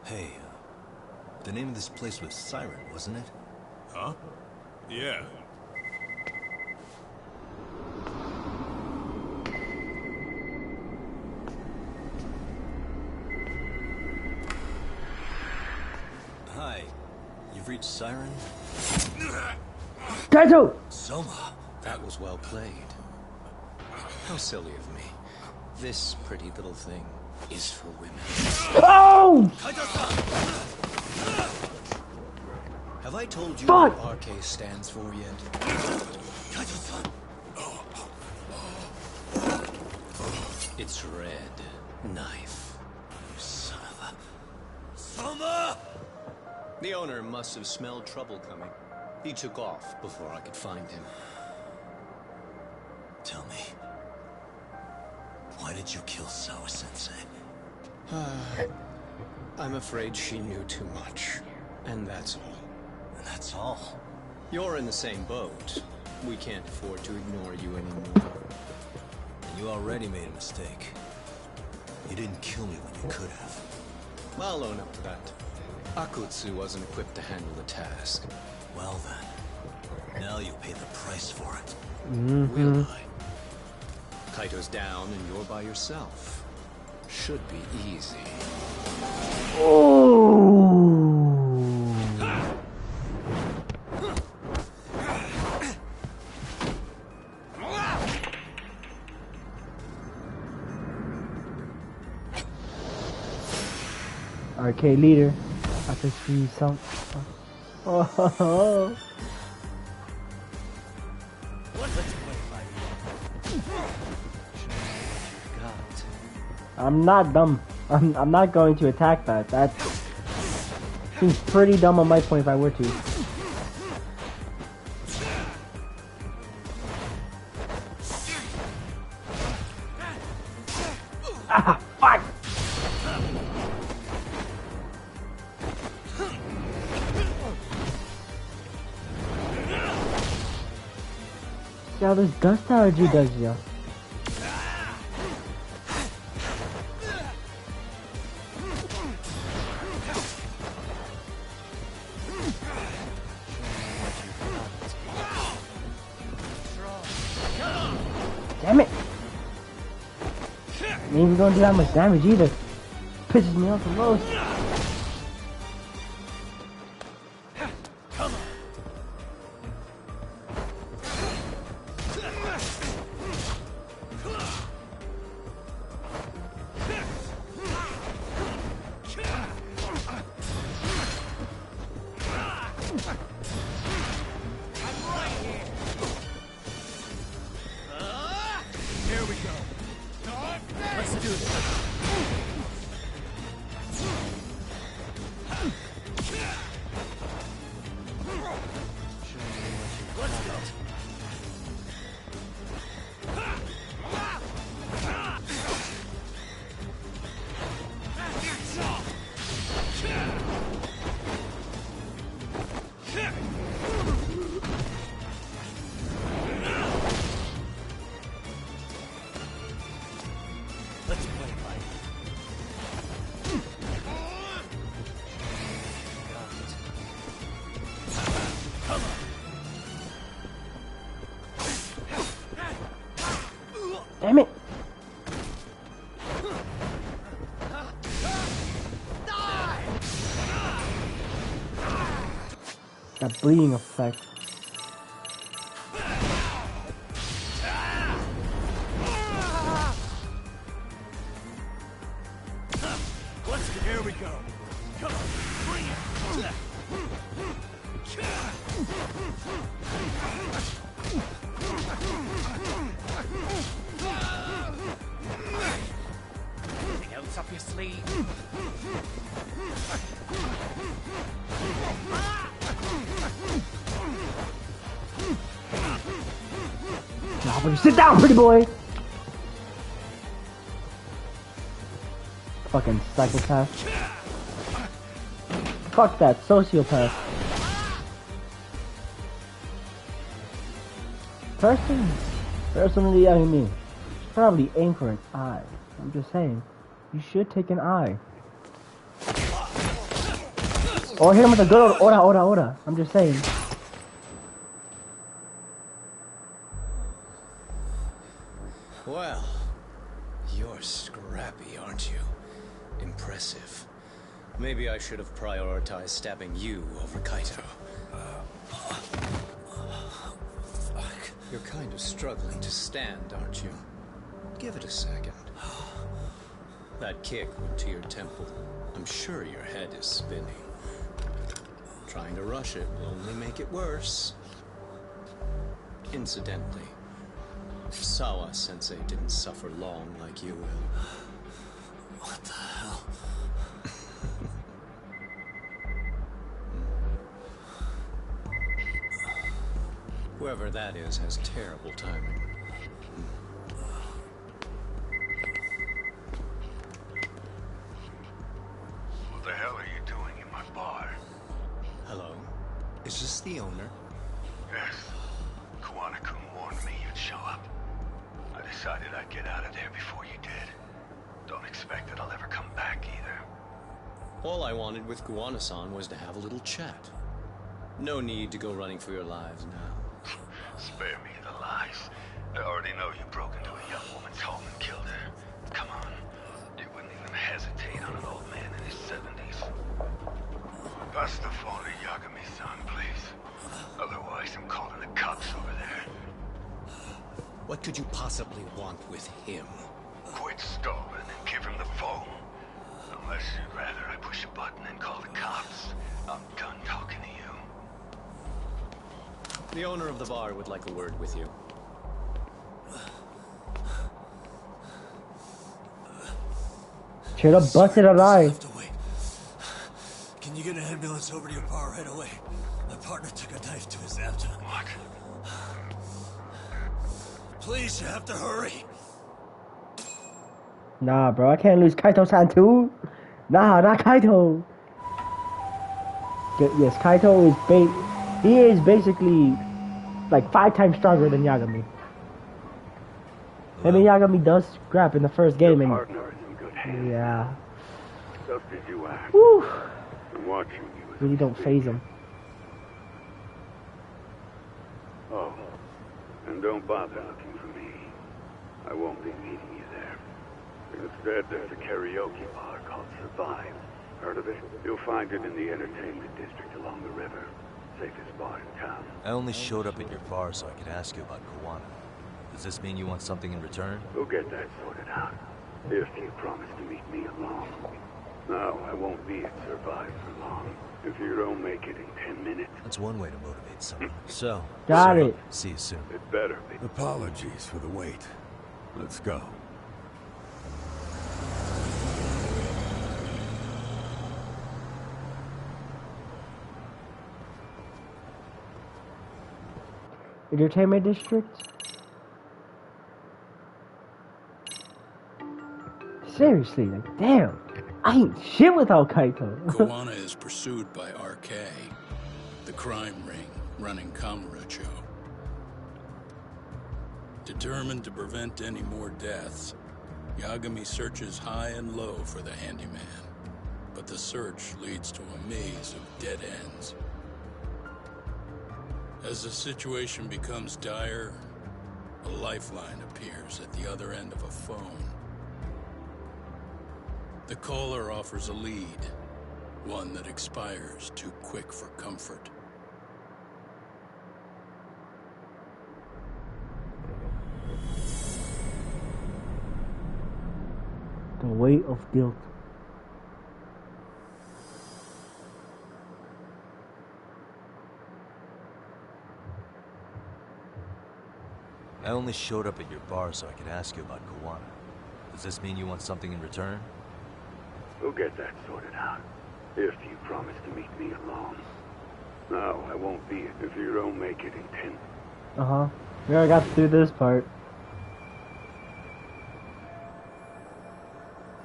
Hey, the name of this place was Siren, wasn't it?
Huh? Yeah.
Hi. You've reached Siren?
Kaito!
Soma.
That was well played. How silly of me. This pretty little thing is for women.
Oh!
Have I told you
Fuck!
what RK stands for yet? It's red knife. You son of a... Soma! The owner must have smelled trouble coming. He took off before I could find him.
Tell me, why did you kill Sawa-sensei?
I'm afraid she knew too much. And that's all.
And that's all?
You're in the same boat. We can't afford to ignore you anymore.
And you already made a mistake. You didn't kill me when you could have.
I'll own up to that. Akutsu wasn't equipped to handle the task.
Well then, now you pay the price for it.
Will I? Kaito's down and you're by yourself. Should be easy.
Arcade leader. I could see some. Oh. I'm not dumb. I'm not going to attack that. That seems pretty dumb on my point if I were to. Ah, fuck! See how this dust allergy does ya. Damn it! Ain't even gonna do that much damage either. Pisses me off the most. Damn it! That bleeding effect.
Here we go. Come on, bring it.
Anything else up your sleeve?
Now, sit down, pretty boy! Fucking psychopath. Fuck that, sociopath. Personally, I mean, probably aim for an eye. I'm just saying, you should take an eye. Or hit him with a good old ora. I'm just saying.
Well, you're scrappy, aren't you? Impressive. Maybe I should have prioritized stabbing you over Kaito. You're kind of struggling to stand, aren't you? Give it a second. That kick went to your temple. I'm sure your head is spinning. Trying to rush it will only make it worse. Incidentally, Sawa-sensei didn't suffer long like you will.
What the hell?
Whoever that is has terrible timing.
What the hell are you doing in my bar?
Hello? Is this the owner?
Yes. Kuwana-kun warned me you'd show up. I decided I'd get out of there before you did. Don't expect that I'll ever come back either.
All I wanted with Kuwana-san was to have a little chat. No need to go running for your lives now.
Spare me the lies. I already know you broke into a young woman's home and killed her. Come on. You wouldn't even hesitate on an old man in his 70s. Pass the phone to Yagami-san, please. Otherwise, I'm calling the cops over there.
What could you possibly want with him?
Quit stalling and give him the phone. Unless you'd rather I push a button and call the cops. I'm done talking to you.
The owner of the bar would like a word with you.
Should have busted a lie.
Can you get an ambulance over to your bar right away? My partner took a knife to his abdomen.
What?
Please, you have to hurry.
Nah, bro, I can't lose Kaito-san too. Nah, not Kaito. Yes, Kaito is he is basically like 5 times stronger than Yagami. Him and Yagami does scrap in the first game, and
partner is in good hands.
yeah,
Just as you asked.
woo,
I'm watching you.
really don't phase him.
Oh, and don't bother looking for me. I won't be meeting you there. Instead, there's a karaoke bar called Survive. Heard of it? You'll find it in the entertainment district along the river. Safest bar in town.
I only showed up at your bar so I could ask you about Kawana. Does this mean you want something in return?
We'll get that sorted out. If you promise to meet me alone. No, I won't be at Survive for long. If you don't make it in 10 minutes.
That's one way to motivate someone. So,
Got it.
See you soon.
It better be.
Apologies for the wait. Let's go.
Entertainment district. Seriously, like, damn, I ain't shit without Kaito.
Kawana is pursued by RK, the crime ring running Kamurocho. Determined to prevent any more deaths, Yagami searches high and low for the handyman, but the search leads to a maze of dead ends. As the situation becomes dire, a lifeline appears at the other end of a phone. The caller offers a lead, one that expires too quick for comfort.
The weight of guilt.
I only showed up at your bar so I could ask you about Kawana. Does this mean you want something in return?
We'll get that sorted out. If you promise to meet me alone. No, I won't be it if you don't make it in 10.
Uh-huh. We already got through this part.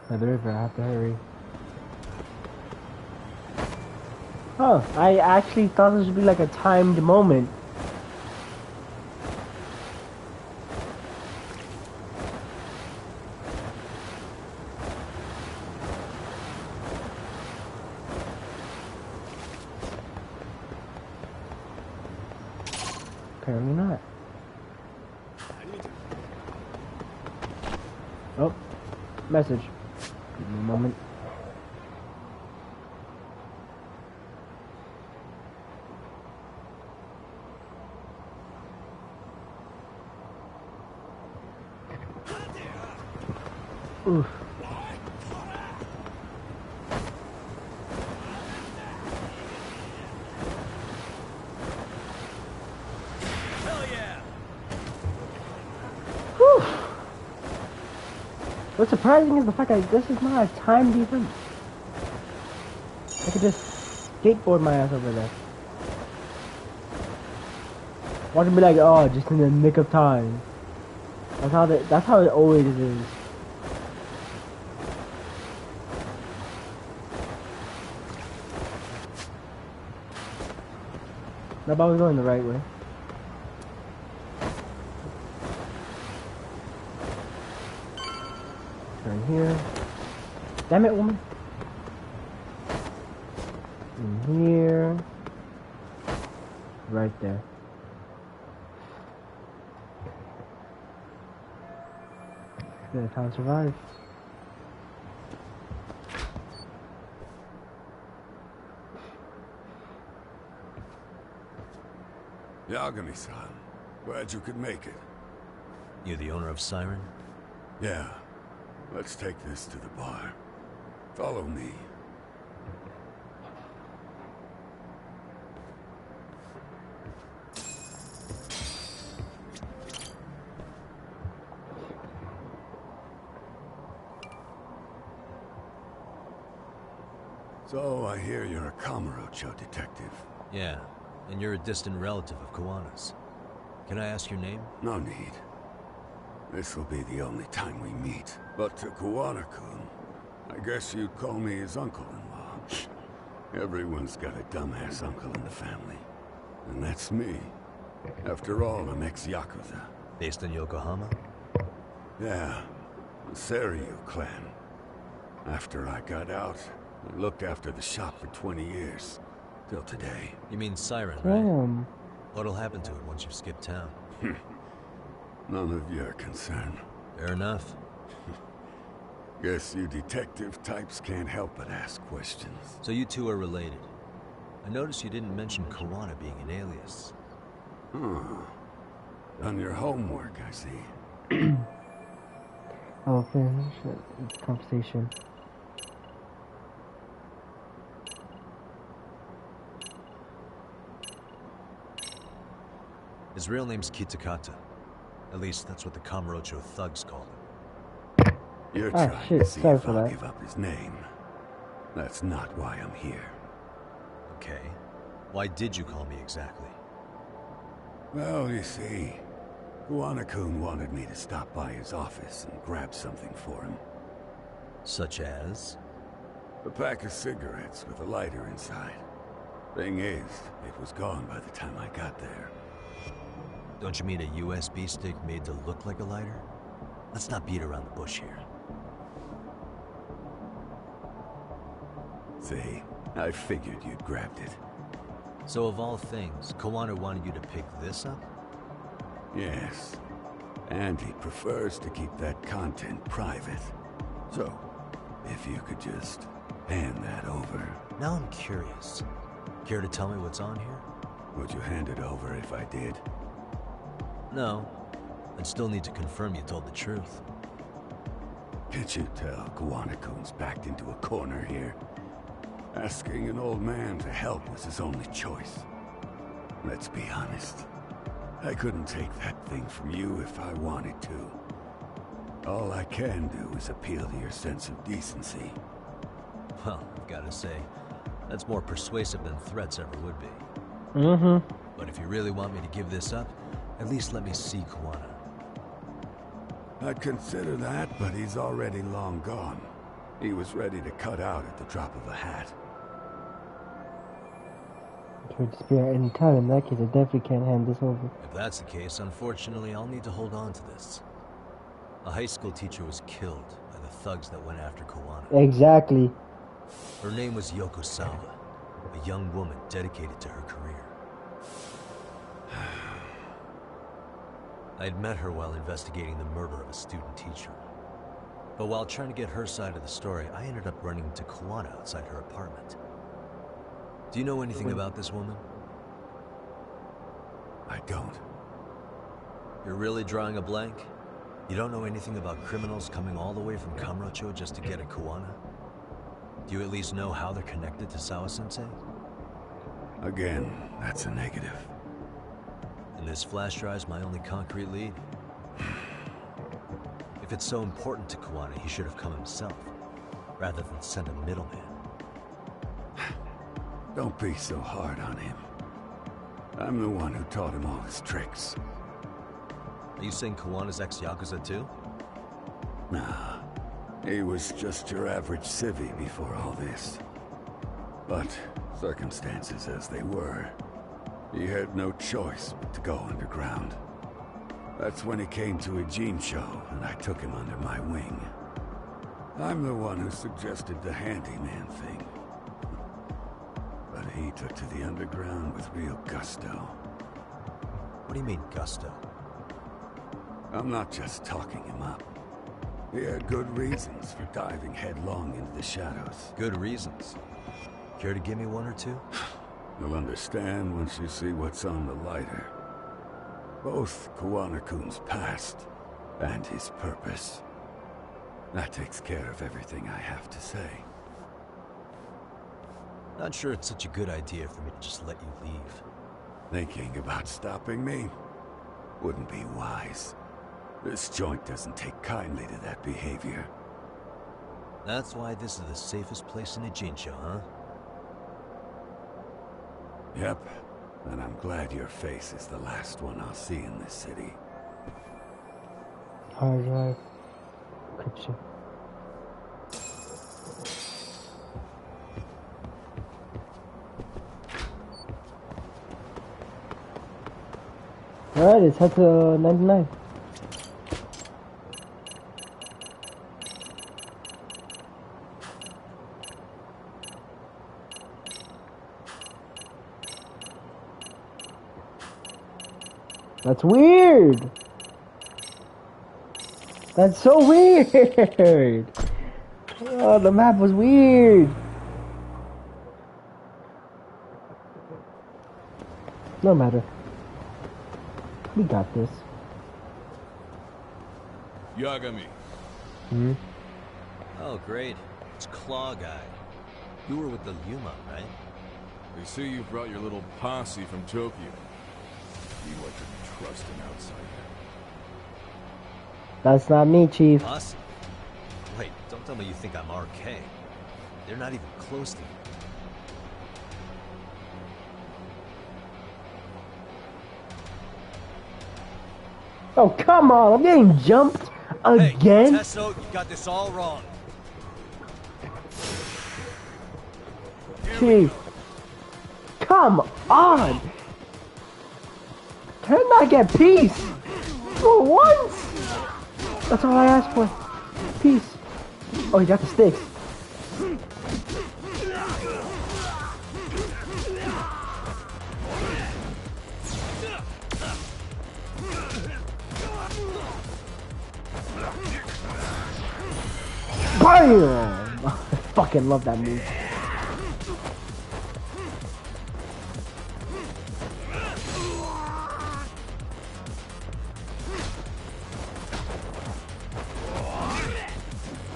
By the river, I have to hurry. Oh, I actually thought this would be like a timed moment. Apparently not. Oh, message. Give me a moment. Oof.
Hell yeah!
Whew. What's surprising is the fact that this is not a timed event. I could just skateboard my ass over there. Watch me be like, oh, just in the nick of time. That's how it always is. Nope, I was going the right way. Turn here. Damn it, woman. In here. Right there. Good, time to survive.
Yagami-san, glad you could make it.
You the owner of Siren?
Yeah. Let's take this to the bar. Follow me. So, I hear you're a Kamurocho detective.
Yeah, and you're a distant relative of Kawana's. Can I ask your name?
No need. This'll be the only time we meet. But to Kawana-kun, I guess you'd call me his uncle-in-law. Everyone's got a dumbass uncle in the family. And that's me. After all, I'm ex-Yakuza.
Based in Yokohama?
Yeah, the Seiryu clan. After I got out, I looked after the shop for 20 years. Till today.
You mean Siren, right?
Damn.
What'll happen to it once you've skipped town?
None of your concern.
Fair enough.
Guess you detective types can't help but ask questions.
So you two are related. I noticed you didn't mention Kawana being an alias.
Done your homework, I see.
I'll finish the conversation.
His real name's Kitakata. At least that's what the Kamurocho thugs call him.
You're
Ah,
trying
shit,
to see
sorry
if
for
I'll
that.
give up his name. That's not why I'm here.
Okay. Why did you call me exactly?
Well, you see, Kawana-kun wanted me to stop by his office and grab something for him.
Such as?
A pack of cigarettes with a lighter inside. Thing is, it was gone by the time I got there.
Don't you mean a USB stick made to look like a lighter? Let's not beat around the bush here.
See, I figured you'd grabbed it.
So of all things, Kawana wanted you to pick this up?
Yes. And he prefers to keep that content private. So, if you could just hand that over.
Now I'm curious. Care to tell me what's on here?
Would you hand it over if I did?
No. I'd still need to confirm you told the truth.
Can't you tell Kawana-kun's backed into a corner here? Asking an old man to help was his only choice. Let's be honest. I couldn't take that thing from you if I wanted to. All I can do is appeal to your sense of decency.
Well, I've gotta say, that's more persuasive than threats ever would be. But if you really want me to give this up, at least let me see Kawana.
I'd consider that, but he's already long gone. He was ready to cut out at the drop of a hat.
It could disappear at any time. In that case, I definitely can't hand this over.
If that's the case, unfortunately, I'll need to hold on to this. A high school teacher was killed by the thugs that went after Kawana.
Exactly.
Her name was Yoko Sawa, a young woman dedicated to her career. I'd met her while investigating the murder of a student teacher. But while trying to get her side of the story, I ended up running into Kawana outside her apartment. Do you know anything about this woman?
I don't.
You're really drawing a blank? You don't know anything about criminals coming all the way from Kamurocho just to get a Kuwana? Do you at least know how they're connected to Sawa-sensei?
Again, that's a negative.
And this flash drive's my only concrete lead. If it's so important to Kuwana, he should have come himself, rather than send a middleman.
Don't be so hard on him. I'm the one who taught him all his tricks.
Are you saying Kuwana's ex-Yakuza too?
Nah, he was just your average civvy before all this. But, circumstances as they were, he had no choice but to go underground. That's when he came to a Jinsho, and I took him under my wing. I'm the one who suggested the handyman thing. But he took to the underground with real gusto.
What do you mean, gusto?
I'm not just talking him up. He had good reasons for diving headlong into the shadows.
Good reasons? Care to give me one or two?
You'll understand once you see what's on the lighter. Both Kuwana-kun's past and his purpose. That takes care of everything I have to say.
Not sure it's such a good idea for me to just let you leave.
Thinking about stopping me wouldn't be wise. This joint doesn't take kindly to that behavior.
That's why this is the safest place in a Jinsho, huh?
Yep. And I'm glad your face is the last one I'll see in this city.
Hard drive. Encryption. Alright, let's head to 99. That's weird! That's so weird! Oh, the map was weird! No matter. We got this.
Yagami.
Hmm?
Oh, great. It's Claw Guy. You were with the Yuma, right?
They say you brought your little posse from Tokyo. You like to trust an outsider.
That's not me, Chief.
Us? Wait, don't tell me you think I'm RK. They're not even close to me.
Oh, come on! I'm getting jumped again?
Hey, Tesso, you got this all wrong.
Chief. Come on! Can I not get peace? For once! That's all I asked for. Peace. Oh, he got the sticks. BAM! I fucking love that move.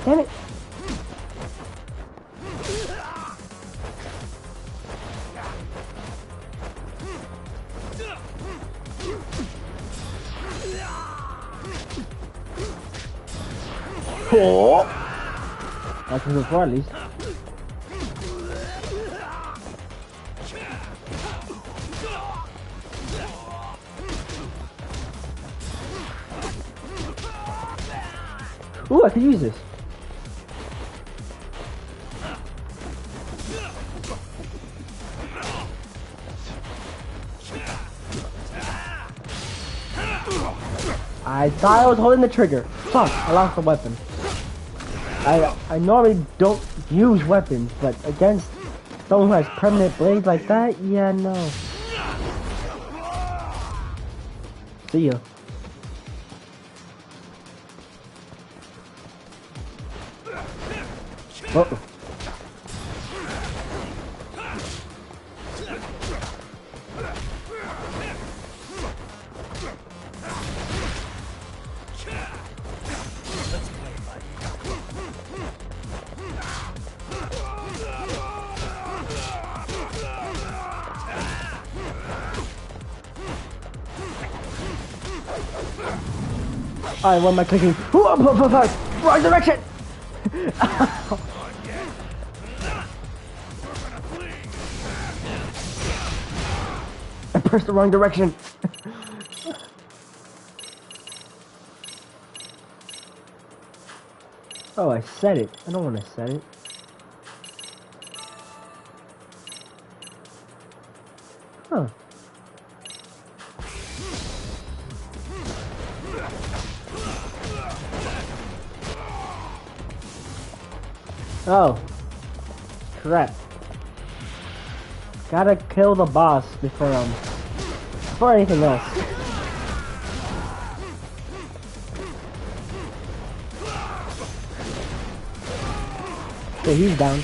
Damn it! Oh! That's the far at least. Ooh, I could use this. I thought I was holding the trigger. Fuck, I lost the weapon. I normally don't use weapons, but against someone who has permanent blades like that, yeah, no. See ya. Uh-oh. Alright, what am I clicking? Wrong direction! I pressed the wrong direction. Oh, I said it. I don't want to set it. Huh. Oh. Crap. Gotta kill the boss before anything else. Okay, he's down.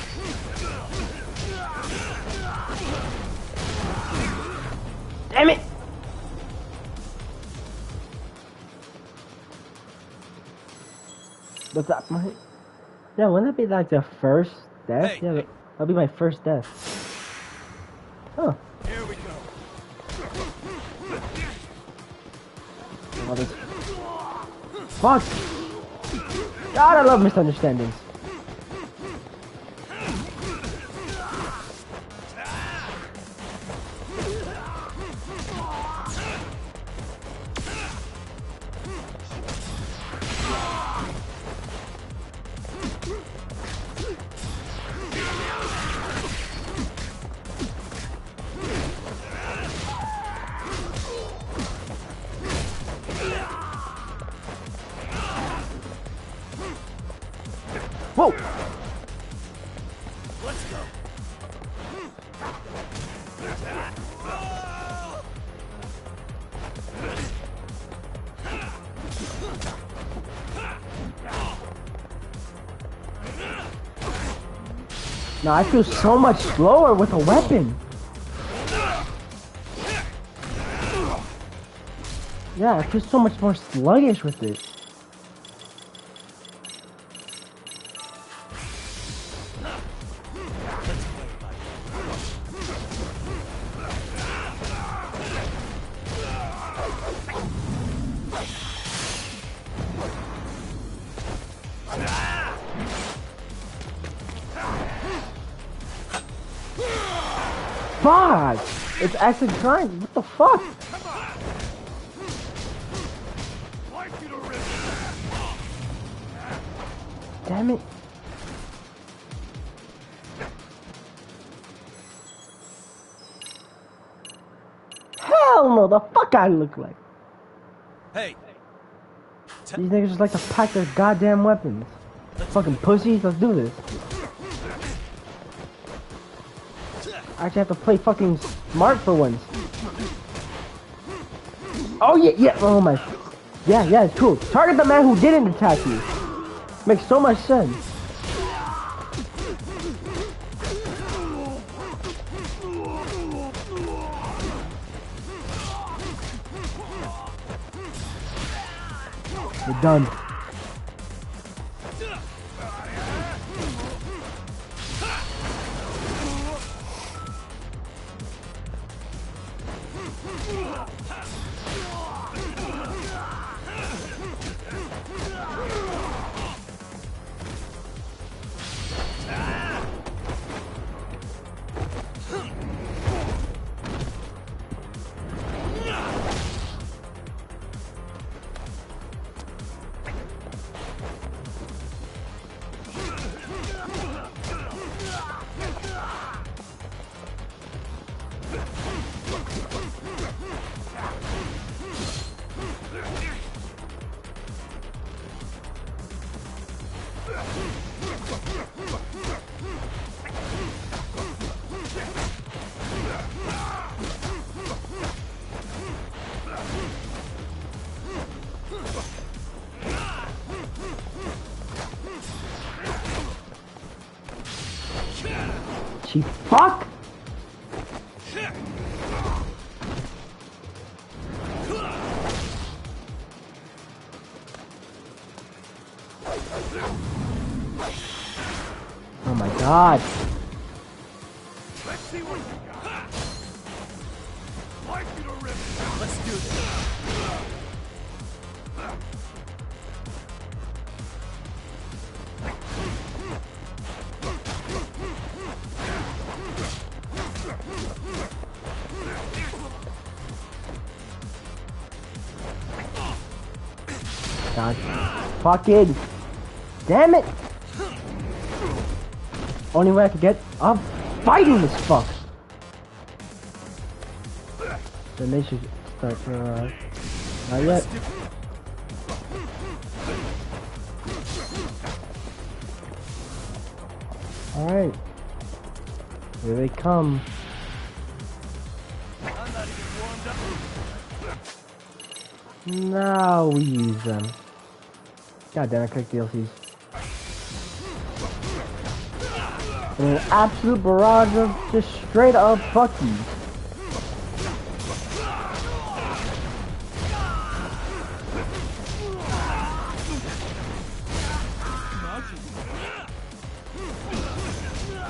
Damn it! What's up, my? Yeah, wouldn't that be like the first death? Hey. Yeah, that'll be my first death. Huh.
Here we go.
All this. Fuck! God, I love misunderstandings. Whoa!
Let's go.
Now I feel so much slower with a weapon. Yeah, I feel so much more sluggish with it. Fuck! It's actually trying. What the fuck? Damn it. Hell no, the fuck I look like.
Hey.
These niggas just like to pack their goddamn weapons. Fucking pussies, let's do this. I actually have to play fucking smart for once. Oh yeah, oh my. Yeah, it's cool. Target the man who didn't attack you. Makes so much sense. We're done. She fuck? Oh my god.
Let's see what you got. Like you to rip. Let's do this.
God. Fucking. Damn it! Only way I could get up fighting this fuck. Then they should start for not yet. Alright. Here they come. Now we use them. God damn it, click DLCs. And an absolute barrage of just straight up fuckies.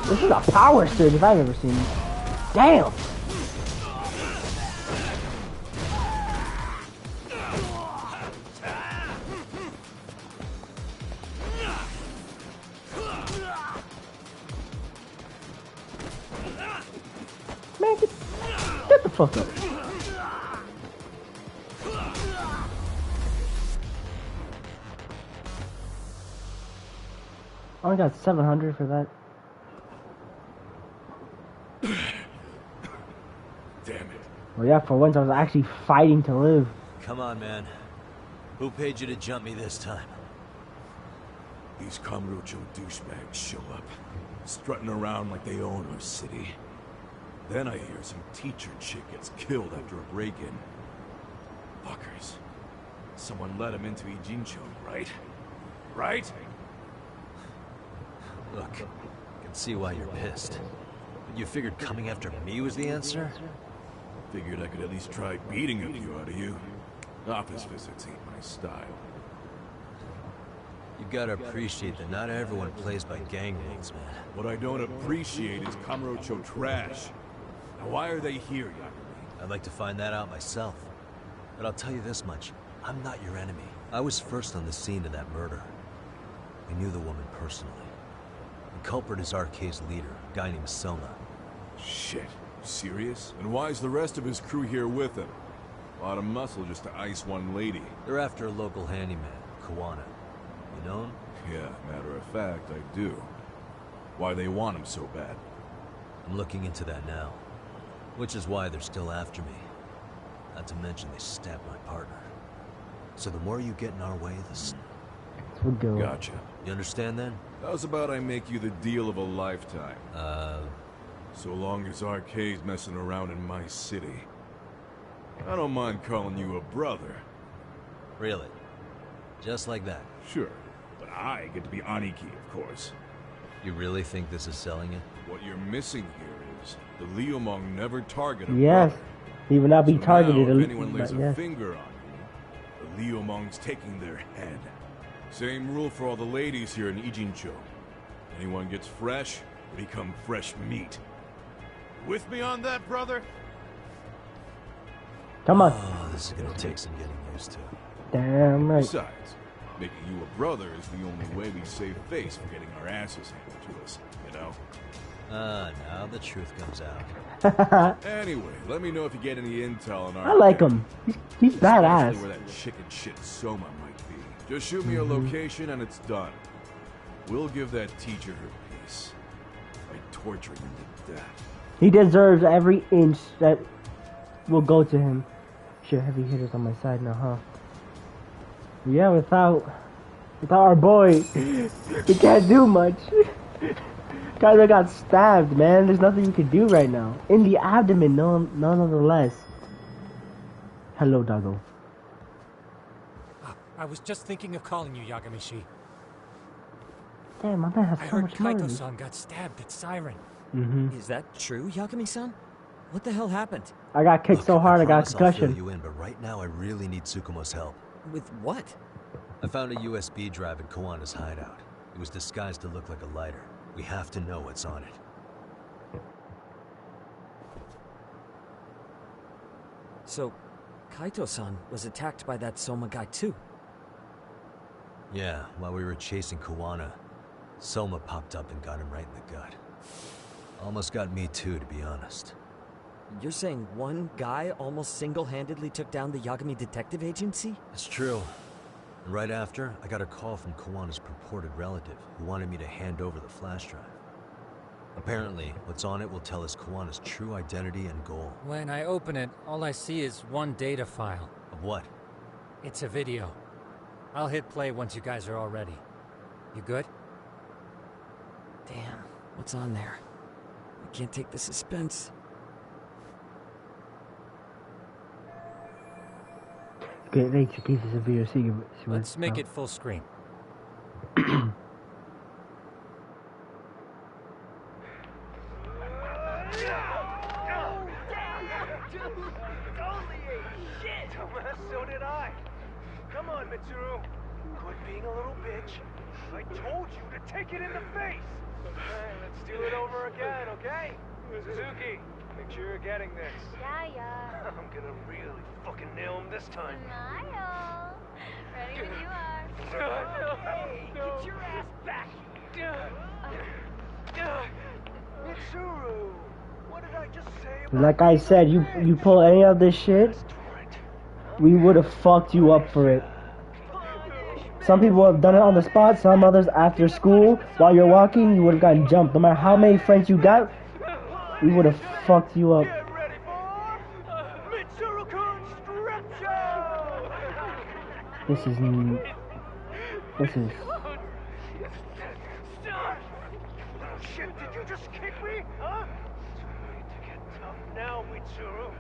This is a power surge if I've ever seen it. Damn! Man, get the fuck up. I only got 700 for that.
Damn it.
Well, yeah, for once I was actually fighting to live.
Come on, man. Who paid you to jump me this time?
These Kamurocho douchebags show up, strutting around like they own our city. Then I hear some teacher chick gets killed after a break-in. Fuckers. Someone let him into Ijincho, right? Right?
Look, I can see why you're pissed. But you figured coming after me was the answer?
Figured I could at least try beating a few out of you. Office visits ain't my style.
You gotta appreciate that not everyone plays by gang names, man.
What I don't appreciate is Kamurocho trash. Now why are they here, Yagami?
I'd like to find that out myself. But I'll tell you this much, I'm not your enemy. I was first on the scene of that murder. I knew the woman personally. The culprit is RK's leader, a guy named Soma.
Shit. Serious? And why's the rest of his crew here with him? A lot of muscle just to ice one lady.
They're after a local handyman, Kawana. You know him?
Yeah, matter of fact, I do. Why they want him so bad?
I'm looking into that now. Which is why they're still after me. Not to mention they stabbed my partner. So the more you get in our way, the...
Gotcha.
You understand then?
How's about I make you the deal of a lifetime? So long as RK's messing around in my city. I don't mind calling you a brother.
Really? Just like that?
Sure. But I get to be Aniki, of course.
You really think this is selling it?
What you're missing here is the Liumong never target a
Yes.
brother.
He will not be
So
targeted.
now, if anyone lays
yes.
a finger on you, the Liumong's taking their head. Same rule for all the ladies here in Ijincho. Anyone gets fresh, they become fresh meat. With me on that, brother?
Come on.
Oh, this is gonna take some getting used to.
Damn right.
Besides, making you a brother is the only way we save face from getting our asses handed to us, you know?
Now the truth comes out.
Anyway, let me know if you get any intel on our...
I like him. He's badass.
Especially where that chicken shit Soma might be. Just shoot me a location and it's done. We'll give that teacher her piece. By torturing him to death.
He deserves every inch that will go to him. Shit, heavy hitters on my side now, huh? Yeah, without our boy, we can't do much. Guy got stabbed, man. There's nothing you can do right now. In the abdomen, nonetheless. Hello, Doggo.
I was just thinking of calling you, Yagamishi.
Damn, my man has
I
so
heard
much money.
Kaito-san got stabbed at Siren.
Is that true, Yagami-san? What the hell happened?
I got kicked so hard I got a
promise I'll fill
concussion.
you in, but right now I really need Tsukumo's help.
With what?
I found a USB drive in Kawana's hideout. It was disguised to look like a lighter. We have to know what's on it.
So, Kaito-san was attacked by that Soma guy too?
Yeah, while we were chasing Kawana, Soma popped up and got him right in the gut. Almost got me too, to be honest.
You're saying one guy almost single-handedly took down the Yagami Detective Agency?
It's true. And right after, I got a call from Kawana's purported relative who wanted me to hand over the flash drive. Apparently, what's on it will tell us Kawana's true identity and goal.
When I open it, all I see is one data file.
Of what?
It's a video. I'll hit play once you guys are all ready. You good?
Damn, what's on there? I can't take the suspense.
Great nature cases of video secrets.
Let's make it full screen.
So did I. Come on, Mitsuru. Quit being a little bitch. I told you to take it in the face. Alright, let's do it over again, okay? Suzuki, make sure you're getting this.
Yeah.
I'm gonna really fucking nail him this time.
Smile. Ready when you are.
Hey, get your ass back. Mitsuru, what did I just say about
Like I said, you pull any of this shit, we would have fucked you up for it. Some people have done it on the spot, some others after school, while you're walking, you would have gotten jumped. No matter how many friends you got, we would have fucked you up. This is...
Shit, did you just kick me? Huh? Trying to get tough now, Mitsuru.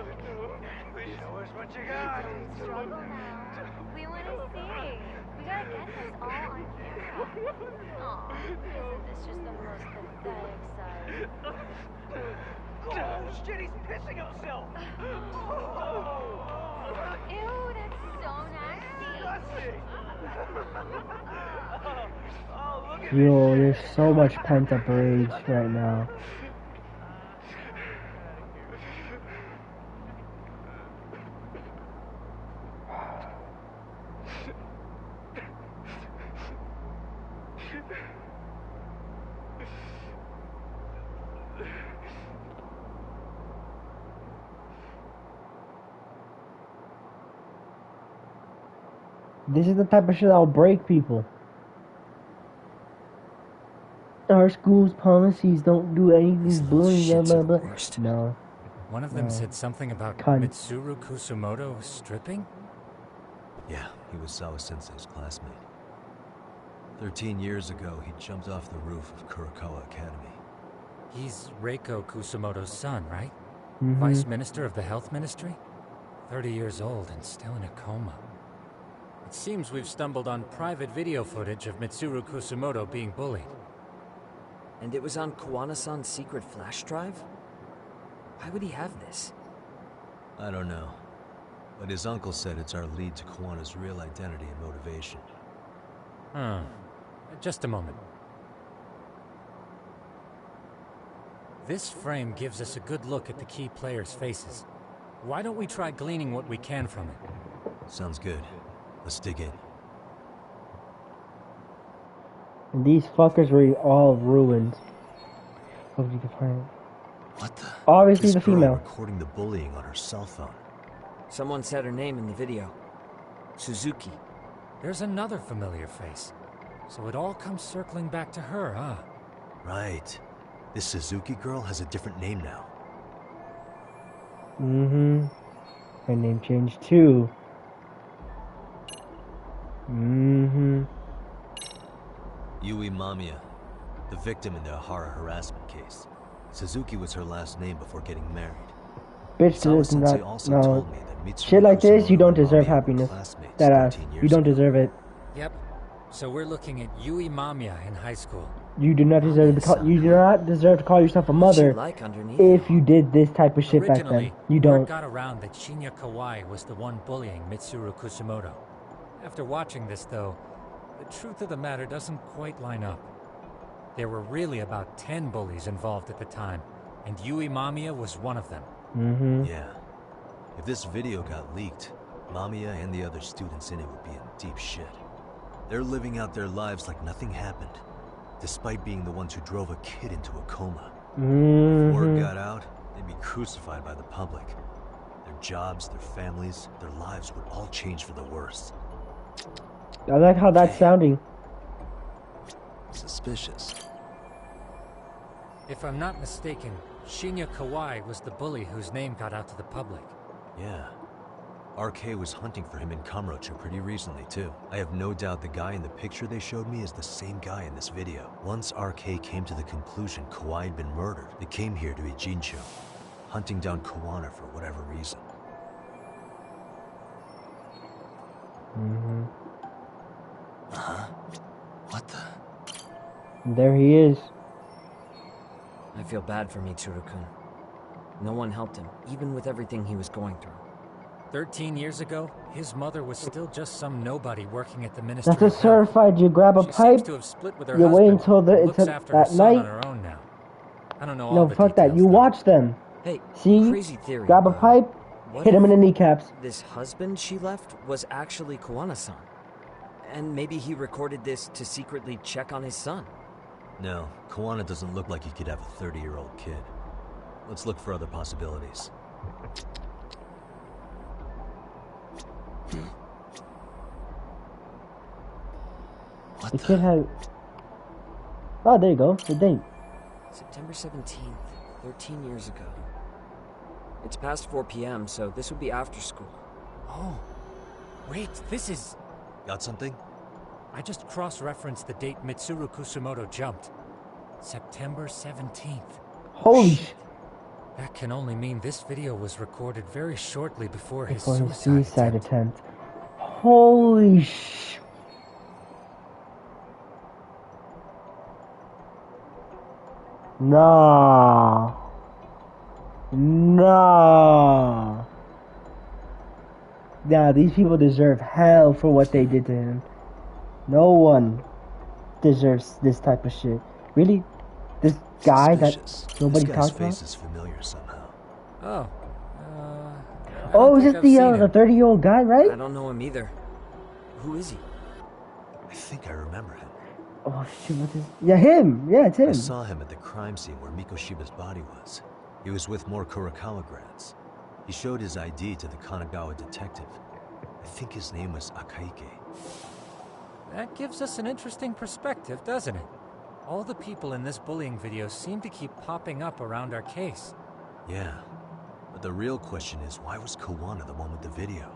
Show us what you got.
Struggle now. We want to see. We gotta get this all on camera. Aw, isn't this just the most pathetic side?
Oh shit, he's pissing himself.
Ew, that's so nasty.
Yo, there's so much pent up rage right now. This is the type of shit that'll break people. Our school's policies don't do anything bullying, blah, blah, blah. No.
One of them said something about Mitsuru Kusumoto stripping?
Yeah, he was Sawa-sensei's classmate. 13 years ago, he jumped off the roof of Kurokawa Academy.
He's Reiko Kusumoto's son, right?
Mm-hmm.
Vice Minister of the Health Ministry? 30 years old and still in a coma. It seems we've stumbled on private video footage of Mitsuru Kusumoto being bullied.
And it was on Kawana-san's secret flash drive? Why would he have this?
I don't know. But his uncle said it's our lead to Kawana's real identity and motivation.
Huh. Just a moment. This frame gives us a good look at the key players' faces. Why don't we try gleaning what we can from it?
Sounds good. Let's dig in.
And these fuckers were all ruined. Hope you can find it.
What the?
Obviously
This
the
girl
female.
recording the bullying on her cell phone.
Someone said her name in the video. Suzuki.
There's another familiar face. So it all comes circling back to her, huh?
Right. This Suzuki girl has a different name now.
Mm-hmm. Her name changed too. Mm-hmm.
Yui Mamiya, the victim in the Ahara harassment case. Suzuki was her last name before getting married.
Bitch,
Sawa-sensei also
no.
told me that Mitsuru
Shit like this, you don't
Kusumoto
deserve
and Mamiya were
happiness.
classmates
That ass.
13
You
years
don't
ago.
deserve it.
Yep. So we're looking at Yui Mamiya in high school.
You do not deserve to call. You do not deserve to call yourself a mother
like underneath
if you did this type of shit back then.
Originally,
You
word
don't.
got around that Shinya Kawai was the one bullying Mitsuru Kusumoto. After watching this, though, the truth of the matter doesn't quite line up. There were really about 10 bullies involved at the time, and Yui Mamiya was one of them.
Mm-hmm.
Yeah. If this video got leaked, Mamiya and the other students in it would be in deep shit. They're living out their lives like nothing happened. despite being the ones who drove a kid into a coma.
Mm-hmm.
If word got out, they'd be crucified by the public. Their jobs, their families, their lives would all change for the worse.
I like how that's sounding.
Suspicious.
If I'm not mistaken, Shinya Kawai was the bully whose name got out to the public.
Yeah. RK was hunting for him in Kamurocho pretty recently, too. I have no doubt the guy in the picture they showed me is the same guy in this video. Once RK came to the conclusion Kawai had been murdered, they came here to Ijincho, hunting down Kawana for whatever reason.
Mm-hmm.
Uh-huh. What the?
There he is.
I feel bad for Mitsuru-kun. No one helped him, even with everything he was going through.
13 years ago, his mother was still just some nobody working at the Ministry
That's a
of Health.
certified. You grab a
She
pipe.
seems to have split with her
You wait
husband,
until
and
it's
looks after her
at
son
night.
on her own now. I don't know all
No,
the
fuck that.
details,
You
though.
watch them.
Hey,
See?
crazy theory.
Grab a pipe,
What
hit him
if
in the kneecaps.
This husband she left was actually Kawana-san? And maybe he recorded this to secretly check on his son.
No, Kawana doesn't look like he could have a 30-year-old kid. Let's look for other possibilities.
The kid had. Oh, there you go. The date.
September 17th, 13 years ago. It's past 4 p.m., so this would be after school.
Oh, wait, this is...
Got something?
I just cross-referenced the date Mitsuru Kusumoto jumped. September 17th.
Holy shit.
That can only mean this video was recorded very shortly before his
Before his
suicide
suicide attempt. Holy sh... Nah. Nah. Nah, these people deserve hell for what they did to him. No one deserves this type of shit. Really? This guy that nobody
This guy's
talks
face
about?
is familiar somehow.
Oh.
Oh, is this the 30-year-old guy, right?
I don't know him either. Who is he?
I think I remember him.
Oh shit, what is... Yeah, him! Yeah, it's him.
I saw him at the crime scene where Mikoshiba's body was. He was with more Kurokawa grads. He showed his ID to the Kanagawa detective. I think his name was Akaike.
That gives us an interesting perspective, doesn't it? All the people in this bullying video seem to keep popping up around our case.
Yeah. But the real question is, why was Kawana the one with the video?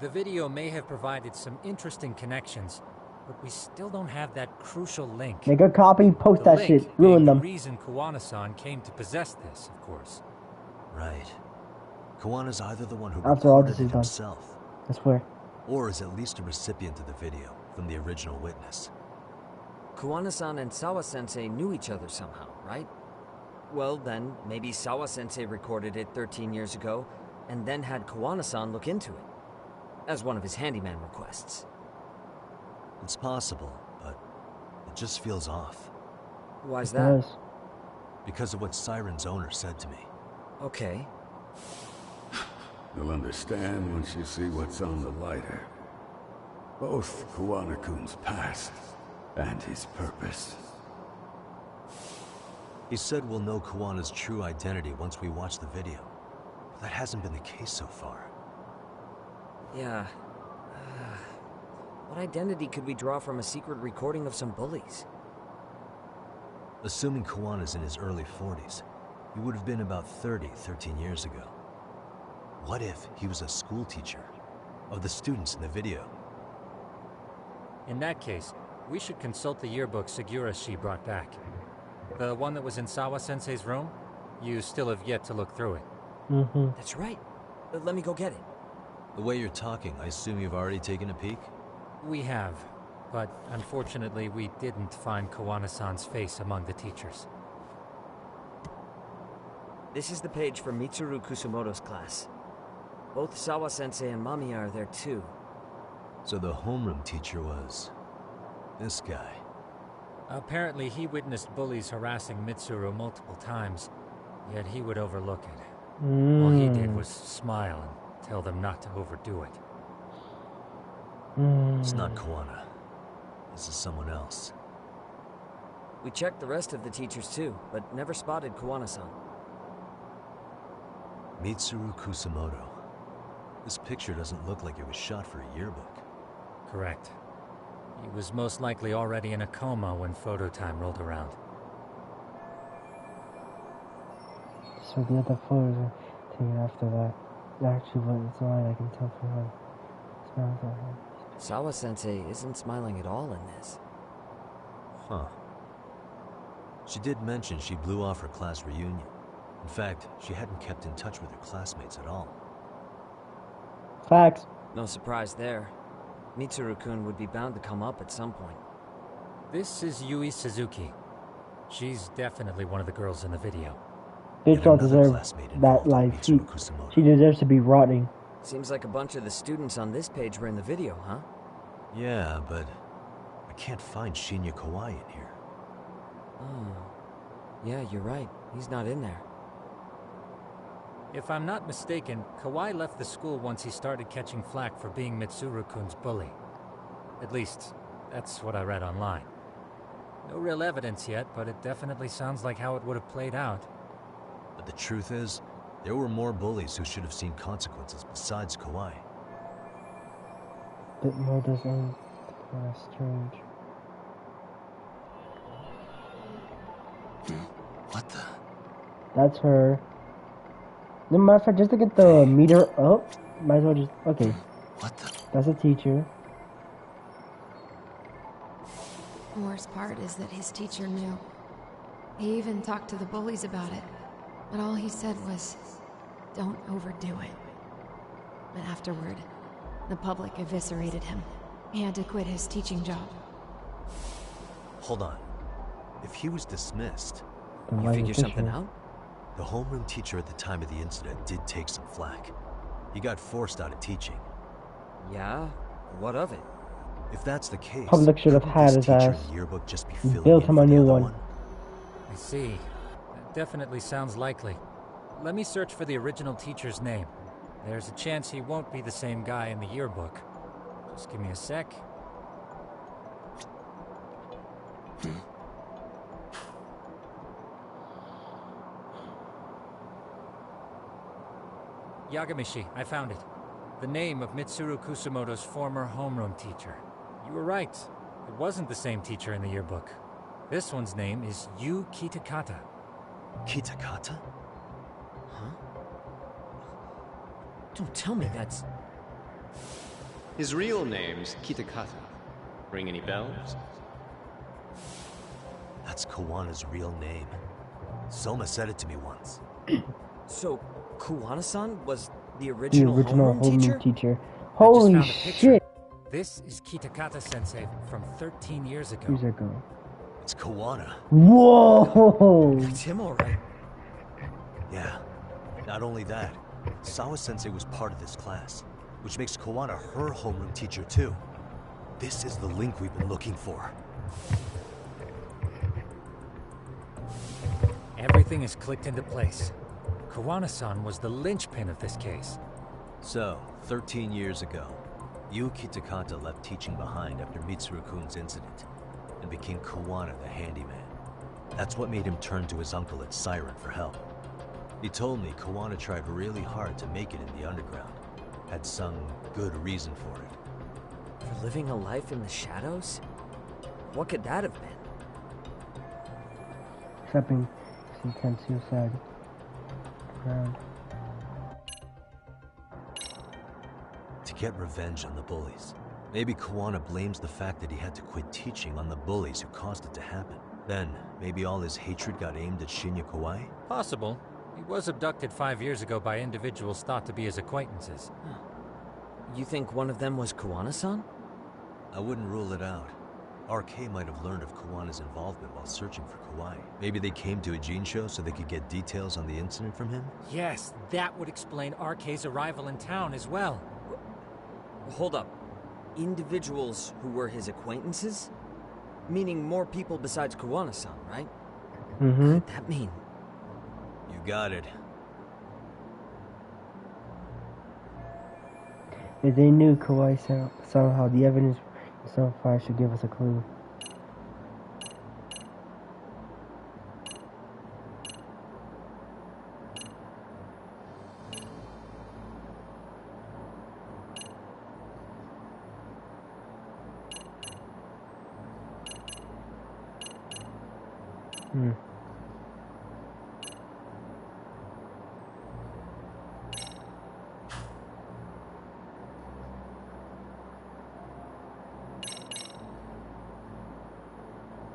The video may have provided some interesting connections, but we still don't have that crucial link.
Make a copy, post
The
that
link
shit,
being
ruin
the
them.
reason Kawana-san came to possess this, of course.
Right. Kawana's either the one who
After all
recorded
this
it
is done.
himself,
I swear.
or is at least a recipient of the video from the original witness.
Kawana-san and Sawa-sensei knew each other somehow, right? Well, then, maybe Sawa-sensei recorded it 13 years ago, and then had Kawana-san look into it, as one of his handyman requests.
It's possible, but it just feels off.
Why's that?
Because of what Siren's owner said to me.
Okay.
You'll understand once you see what's on the lighter. Both Kawana-kun's past and his purpose.
He said we'll know Kawana's true identity once we watch the video. But that hasn't been the case so far.
Yeah. What identity could we draw from a secret recording of some bullies?
Assuming Kawana's in his early 40s, he would have been about 13 years ago. What if he was a school teacher of the students in the video?
In that case, we should consult the yearbook Segura-shi brought back. The one that was in Sawa-sensei's room? You still have yet to look through it.
Mm-hmm.
That's right. Let me go get it.
The way you're talking, I assume you've already taken a peek?
We have, but unfortunately we didn't find Kawana-san's face among the teachers.
This is the page for Mitsuru Kusumoto's class. Both Sawa-sensei and Mamiya are there too.
So the homeroom teacher was... this guy.
Apparently he witnessed bullies harassing Mitsuru multiple times, yet he would overlook it. All he did was smile and tell them not to overdo it.
It's not Kawana. This is someone else.
We checked the rest of the teachers too, but never spotted Kawana-san.
Mitsuru Kusamoto. This picture doesn't look like it was shot for a yearbook.
Correct. He was most likely already in a coma when photo time rolled around.
So the other photos are taken after that. Actually, what it's like, I can tell from how it smells like him.
Sawa-sensei isn't smiling at all in this.
Huh. She did mention she blew off her class reunion. In fact, she hadn't kept in touch with her classmates at all.
Facts.
No surprise there. Mitsuru-kun would be bound to come up at some point.
This is Yui Suzuki. She's definitely one of the girls in the video.
Bitch don't deserve that life. She deserves to be rotting.
Seems like a bunch of the students on this page were in the video, huh?
Yeah, but I can't find Shinya Kawai in here.
Oh. Yeah, you're right. He's not in there.
If I'm not mistaken, Kawai left the school once he started catching flack for being Mitsuru-kun's bully. At least, that's what I read online. No real evidence yet, but it definitely sounds like how it would have played out.
But the truth is, there were more bullies who should have seen consequences besides Kawai.
Bit more doesn't kind of strange.
What the?
That's her. No matter of fact, just to get the meter up, might as well just okay.
What the?
That's a teacher.
The worst part is that his teacher knew. He even talked to the bullies about it. But all he said was, don't overdo it. But afterward, the public eviscerated him. He had to quit his teaching job.
Hold on. If he was dismissed...
You figure something out?
The homeroom teacher at the time of the incident did take some flack. He got forced out of teaching.
Yeah? What of it?
If that's the case,
Public should have had his ass.
Yearbook just be filling
built him a new one.
I see. That definitely sounds likely. Let me search for the original teacher's name. There's a chance he won't be the same guy in the yearbook. Just give me a sec. Yagamishi, I found it. The name of Mitsuru Kusamoto's former homeroom teacher. You were right. It wasn't the same teacher in the yearbook. This one's name is Yu Kitakata.
Kitakata?
Huh? Don't tell me that's...
His real name's Kitakata. Ring any bells?
That's Kawana's real name. Soma said it to me once.
So, Kawana-san was the original homeroom teacher?
Holy shit!
This is Kitakata-sensei from 13 years ago.
Years ago.
It's Kawana.
Whoa!
It's him, alright.
Yeah. Not only that, Sawa-sensei was part of this class, which makes Kawana her homeroom teacher too. This is the link we've been looking for.
Everything is clicked into place. Kawana-san was the linchpin of this case.
So, 13 years ago, Yu Kitakata left teaching behind after Mitsuru-kun's incident, and became Kawana the handyman. That's what made him turn to his uncle at Siren for help. He told me Kawana tried really hard to make it in the underground. Had some good reason for it.
For living a life in the shadows? What could that have been?
Accepting some suicide. Ground.
To get revenge on the bullies. Maybe Kawana blames the fact that he had to quit teaching on the bullies who caused it to happen. Then, maybe all his hatred got aimed at Shinya Kawai?
Possible. He was abducted 5 years ago by individuals thought to be his acquaintances.
You think one of them was Kawana-san?
I wouldn't rule it out. RK might have learned of Kawana's involvement while searching for Kawai. Maybe they came to a Gene show so they could get details on the incident from him?
Yes, that would explain RK's arrival in town as well.
Hold up. Individuals who were his acquaintances? Meaning more people besides Kawana-san, right?
Mm-hmm.
What could that mean?
You got it.
If they knew Kawhi somehow, the evidence so far should give us a clue.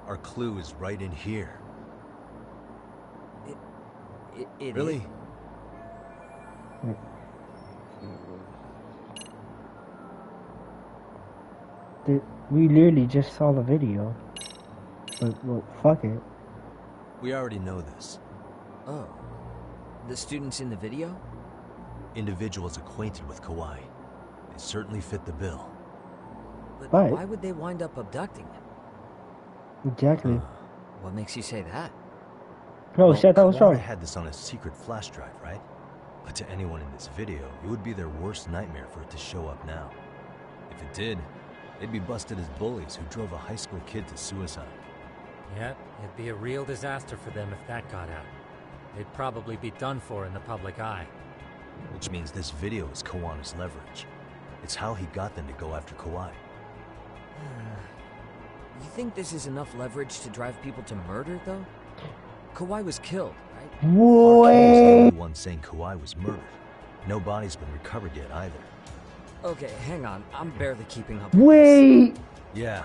Our clue is right in here.
It
really?
We literally just saw the video. But, well, fuck it.
We already know this.
Oh. The students in the video?
Individuals acquainted with Kawhi. They certainly fit the bill.
But
Right.
why would they wind up abducting him?
Exactly.
What makes you say that?
Oh shit, that was
Kawhi
wrong.
had this on a secret flash drive, right? But to anyone in this video, it would be their worst nightmare for it to show up now. If it did, they'd be busted as bullies who drove a high school kid to suicide.
Yep, it'd be a real disaster for them if that got out. They'd probably be done for in the public eye.
Which means this video is Kawana's leverage. It's how he got them to go after Kawhi.
You think this is enough leverage to drive people to murder, though? Kawhi was killed, right?
Wait.
The one saying Kawhi was murdered. No body's been recovered yet either.
Okay, hang on. I'm barely keeping up.
Wait.
Yeah,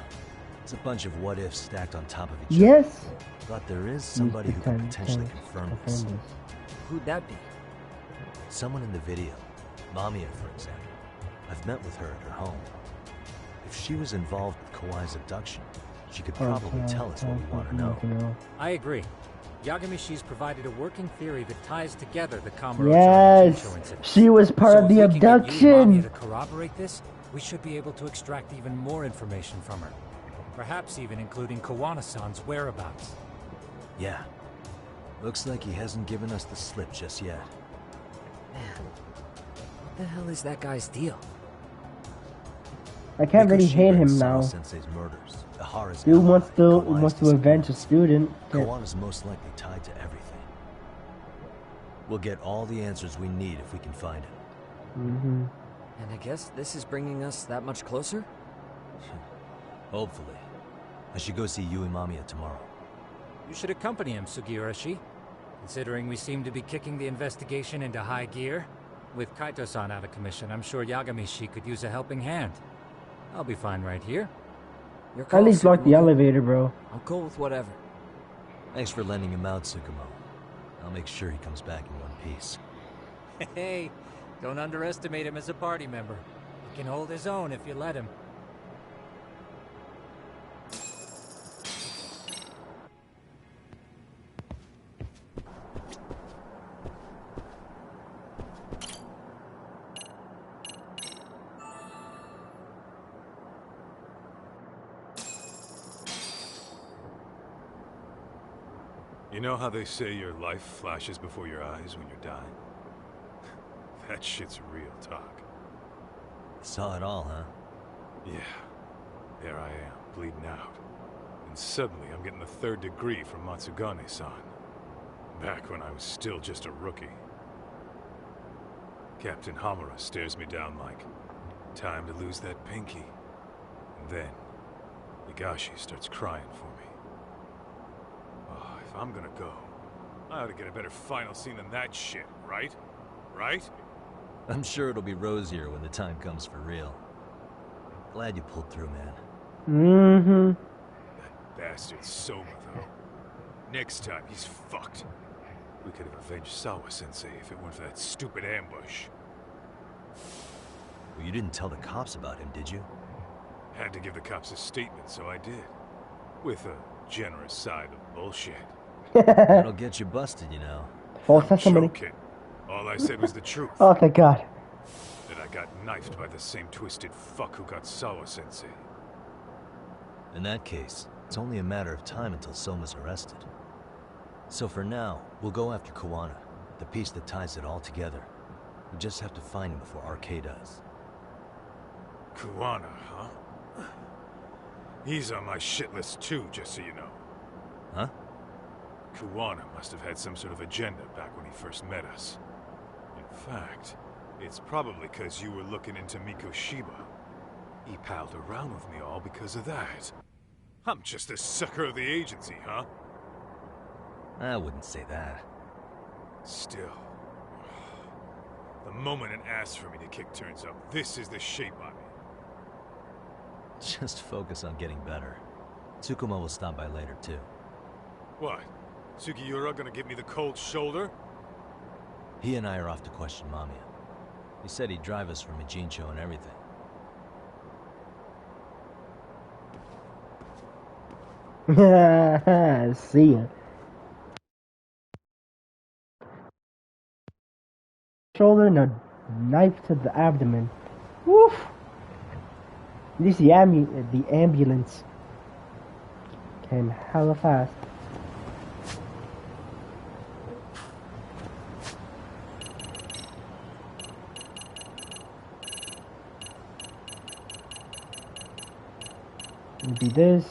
it's a bunch of what ifs stacked on top of each other.
Yes.
But there is somebody who can potentially confirm this.
Who'd that be?
Someone in the video. Mamiya, for example. I've met with her at her home. If she was involved with Kawhi's abduction, she could probably tell us what we want to know.
I agree. Yagamishi's provided a working theory that ties together the Kamurocho and
Yes.
Jincho incidents.
She was part of the
If we can get you and
abduction.
Mamiya to corroborate this, we should be able to extract even more information from her. Perhaps even including Kawana-san's whereabouts.
Yeah. Looks like he hasn't given us the slip just yet.
Man, what the hell is that guy's deal?
I can't really hate him now.
Sensei's murders. Ihara's
Dude
ally,
wants
Kawhi's
to avenge a student.
Kawana's most likely tied to everything. We'll get all the answers we need if we can find him.
Mm-hmm.
And I guess this is bringing us that much closer?
Hopefully. I should go see Yui Mamiya tomorrow.
You should accompany him, Sugiurashi. Considering we seem to be kicking the investigation into high gear. With Kaito-san out of commission, I'm sure Yagamishi could use a helping hand. I'll be fine right here.
Your call,
At least lock the
Tsukumo.
elevator, bro.
I'm cool with whatever.
Thanks for lending him out, Tsukumo. I'll make sure he comes back in one piece.
Hey, don't underestimate him as a party member. He can hold his own if you let him.
You know how they say your life flashes before your eyes when you're dying? That shit's real talk.
Saw it all, huh?
Yeah. There I am, bleeding out. And suddenly I'm getting the 3rd degree from Matsugane-san. Back when I was still just a rookie. Captain Hamura stares me down like, time to lose that pinky. And then, Higashi starts crying for me. Oh, if I'm gonna go, I ought to get a better final scene than that shit, right? Right?
I'm sure it'll be rosier when the time comes for real. Glad you pulled through, man.
Mm-hmm.
That bastard's sober, though. Next time, he's fucked. We could have avenged Sawa-sensei if it weren't for that stupid ambush.
Well, you didn't tell the cops about him, did you?
Had to give the cops a statement, so I did. With a generous side of bullshit.
That'll get you busted, you know.
False testimony.
Joking. All I said was the truth.
Oh, thank God.
That I got knifed by the same twisted fuck who got Sawa-sensei.
In that case, it's only a matter of time until Soma's arrested. So for now, we'll go after Kawana, the piece that ties it all together. We just have to find him before RK does.
Kuwana, huh? He's on my shit list too, just so you know.
Huh?
Kuwana must have had some sort of agenda back when he first met us. In fact, it's probably because you were looking into Mikoshiba. He palled around with me all because of that. I'm just a sucker of the agency, huh?
I wouldn't say that.
Still. The moment it asks for me to kick turns up, this is the shape I'm in.
Just focus on getting better. Tsukuma will stop by later, too.
What? Sugiura gonna give me the cold shoulder?
He and I are off to question Mamiya. He said he'd drive us from Ijincho and everything.
See ya. Shoulder and a knife to the abdomen. Woof! At least the ambulance came hella fast. Maybe this.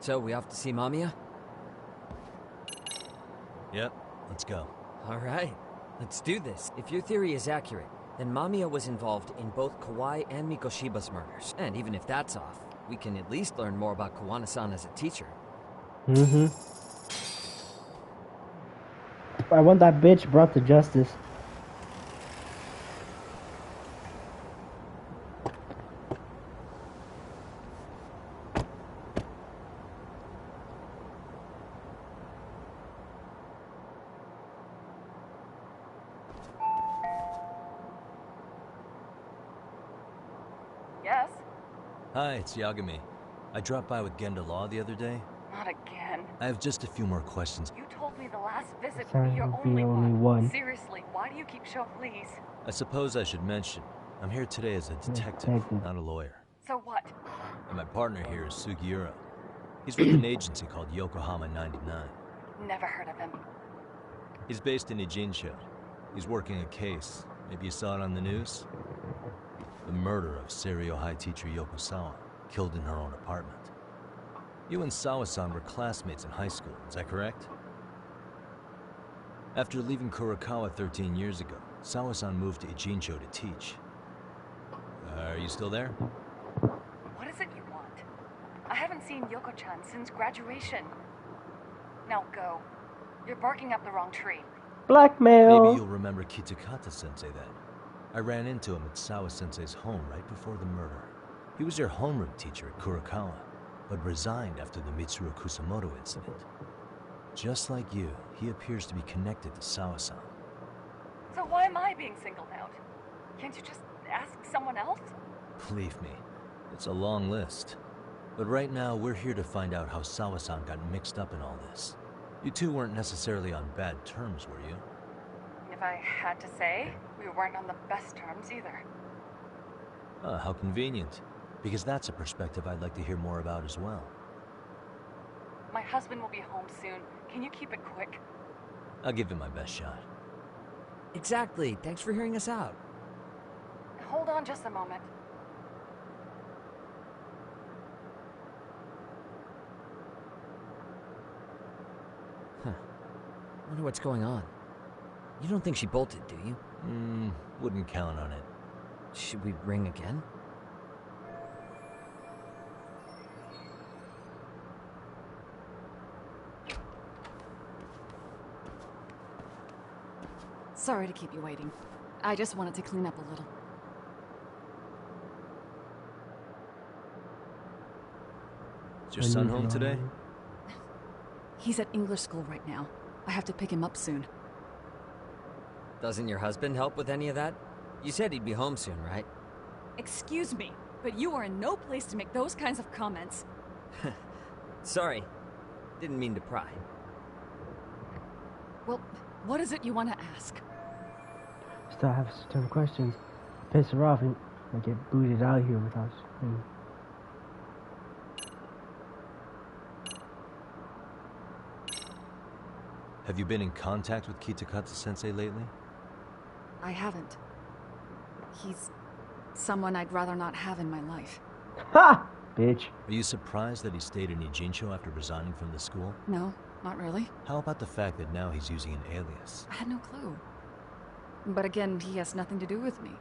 So, we off to see Mamiya?
Yep, let's go.
Alright, let's do this. If your theory is accurate, then Mamiya was involved in both Kawai and Mikoshiba's murders. And even if that's off, we can at least learn more about Kuwana-san as a teacher.
Mm-hmm. I want that bitch brought to justice.
Yes?
Hi, it's Yagami. I dropped by with Genda Law the other day.
Not again.
I have just a few more questions.
You told me the last visit would
Sounds
be your
like the
only
only one.
Seriously, why do you keep showing please?
I suppose I should mention, I'm here today as a detective, not a lawyer.
So what?
And my partner here is Sugiura. He's with an agency called Yokohama 99.
Never heard of him.
He's based in Ijincho. He's working a case. Maybe you saw it on the news? The murder of Seiryo High teacher Yoko Sawa, killed in her own apartment. You and Sawa-san were classmates in high school, is that correct? After leaving Kurakawa 13 years ago, Sawa-san moved to Ijincho to teach. Are you still there?
What is it you want? I haven't seen Yoko-chan since graduation. Now go. You're barking up the wrong tree.
Blackmail!
Maybe you'll remember Kitakata-sensei then. I ran into him at Sawa-sensei's home right before the murder. He was your homeroom teacher at Kurakawa, but resigned after the Mitsuru Kusamoto incident. Just like you, he appears to be connected to Sawa-san.
So why am I being singled out? Can't you just ask someone else?
Believe me, it's a long list. But right now, we're here to find out how Sawa-san got mixed up in all this. You two weren't necessarily on bad terms, were you?
If I had to say, we weren't on the best terms either.
How convenient. Because that's a perspective I'd like to hear more about as well.
My husband will be home soon. Can you keep it quick?
I'll give it my best shot.
Exactly. Thanks for hearing us out.
Hold on just a moment.
Huh. Wonder what's going on. You don't think she bolted, do you?
Wouldn't count on it.
Should we ring again?
Sorry to keep you waiting. I just wanted to clean up a little.
Is your son home today?
He's at English school right now. I have to pick him up soon.
Doesn't your husband help with any of that? You said he'd be home soon, right?
Excuse me, but you are in no place to make those kinds of comments.
Sorry. Didn't mean to pry.
Well, what is it you want to ask?
Still have certain questions. Piss her off and I get booted out here without.
Have you been in contact with Kitakata-sensei lately?
I haven't. He's someone I'd rather not have in my life.
Ha! Bitch.
Are you surprised that he stayed in Ijincho after resigning from the school?
No, not really.
How about the fact that now he's using an alias?
I had no clue. But again, he has nothing to do with me.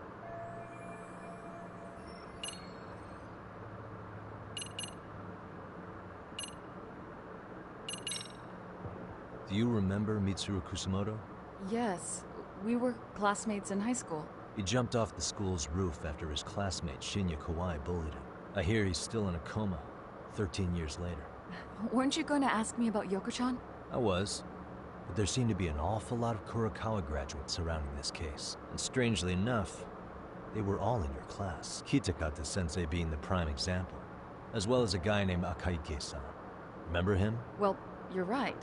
Do you remember Mitsuru Kusumoto?
Yes, we were classmates in high school.
He jumped off the school's roof after his classmate Shinya Kawai bullied him. I hear he's still in a coma, 13 years later.
Weren't you going to ask me about Yoko-chan?
I was. But there seemed to be an awful lot of Kurokawa graduates surrounding this case. And strangely enough, they were all in your class. Kitakata-sensei being the prime example. As well as a guy named Akaike-san. Remember him?
Well, you're right.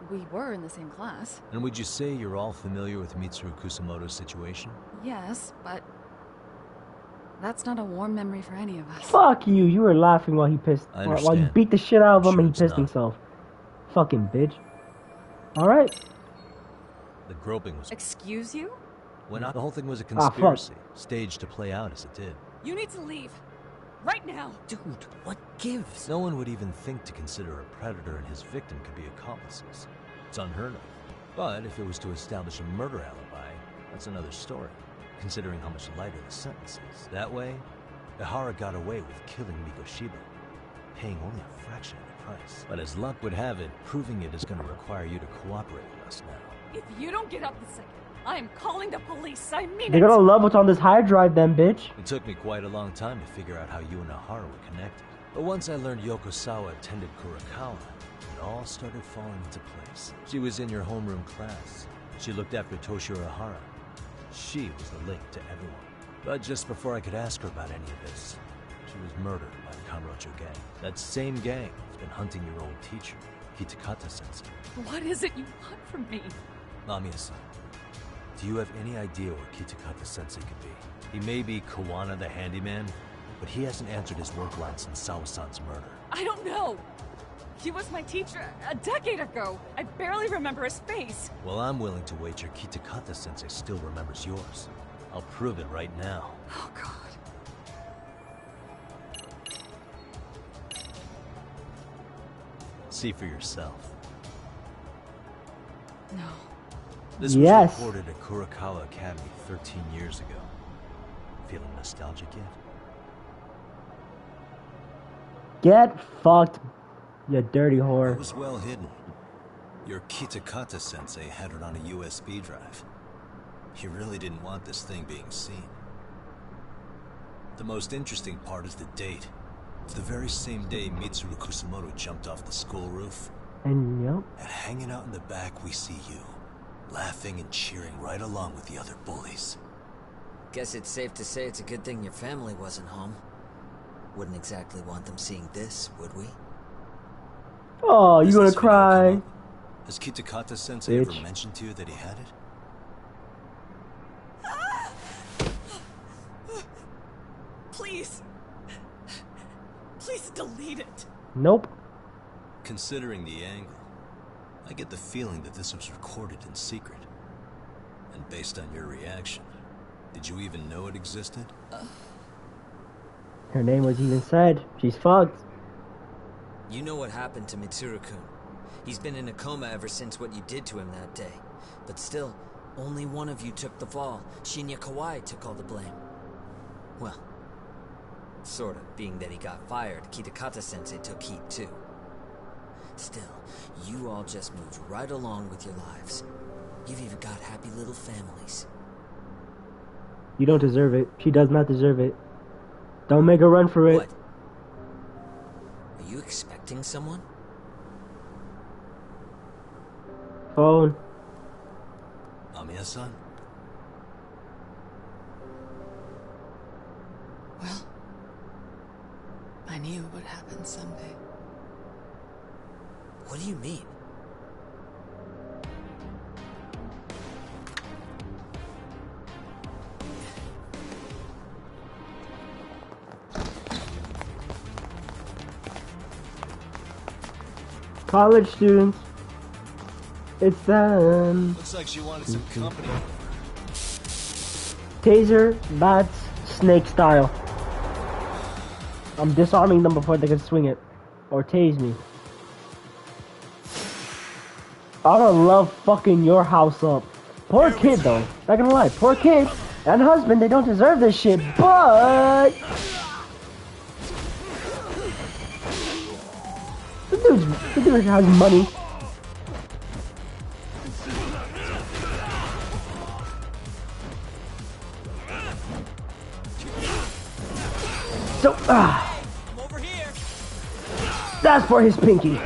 We were in the same class.
And would you say you're all familiar with Mitsuru Kusumoto's situation?
Yes, but that's not a warm memory for any of us.
Fuck you! You were laughing while he pissed.
I
While you
understand.
beat the shit out of him
Sure
and he
it's
pissed
not.
himself. Fucking bitch. Alright.
The groping was...
Excuse you?
When the whole thing was a
Ah, fuck.
conspiracy, staged to play out as it did.
You need to leave. Right now.
Dude, what gives? No one would even think to consider a predator and his victim could be accomplices. It's unheard of. But if it was to establish a murder alibi, that's another story, considering how much lighter the sentence is. That way, Ihara got away with killing Mikoshiba, paying only a fraction of the price. But as luck would have it, proving it is going to require you to cooperate with us now.
If you don't get up the second, I am calling the police. I mean
They're gonna love what's on this hard drive then, bitch.
It took me quite a long time to figure out how you and Ihara were connected. But once I learned Yokosawa attended Kurokawa, it all started falling into place. She was in your homeroom class. She looked after Toshiro Ihara. She was the link to everyone. But just before I could ask her about any of this, she was murdered by the Kamurocho gang. That same gang has been hunting your old teacher, Kitakata-sensei.
What is it you want from me?
Lamia-san, do you have any idea where Kitakata-sensei could be? He may be Kawana the handyman, but he hasn't answered his work line since Sawa-san's murder.
I don't know. He was my teacher a decade ago. I barely remember his face.
Well, I'm willing to wager Kitakata-sensei still remembers yours. I'll prove it right now.
Oh, God.
See for yourself.
No.
This was
Yes.
recorded at Kurokawa Academy 13 years ago. Feeling nostalgic yet?
Get fucked, you dirty
It
whore.
was well hidden. Your Kitakata-sensei had it on a USB drive. He really didn't want this thing being seen. The most interesting part is the date. It's the very same day Mitsuru Kusumoto jumped off the school roof.
And yep.
And hanging out in the back, we see you, laughing and cheering right along with the other bullies.
Guess it's safe to say it's a good thing your family wasn't home. Wouldn't exactly want them seeing this, would we?
Oh, you
Has
gonna
this video
cry?
come up? Has Kitakata-sensei ever
Bitch.
mentioned to you that he had it?
Please. Please delete it.
Nope.
Considering the angle, I get the feeling that this was recorded in secret. And based on your reaction, did you even know it existed?
Her name was even said. She's fucked.
You know what happened to Mitsuru-kun. He's been in a coma ever since what you did to him that day. But still, only one of you took the fall. Shinya Kawai took all the blame. Well, sort of, being that he got fired, Kitakata-sensei took heat too. Still, you all just moved right along with your lives. You've even got happy little families.
You don't deserve it. She does not deserve it. Don't make her run for it.
What? Are you expecting someone?
Phone.
Amiya-san?
Well, I knew it would happen someday.
What do you mean?
College students. It's them.
Looks like she wanted some company.
Taser, bats, snake style. I'm disarming them before they can swing it. Or tase me. I'm gonna love fucking your house up. Poor kid though. Not gonna lie. Poor kid and husband, they don't deserve this shit, but... The dude has money. So, that's for his pinky.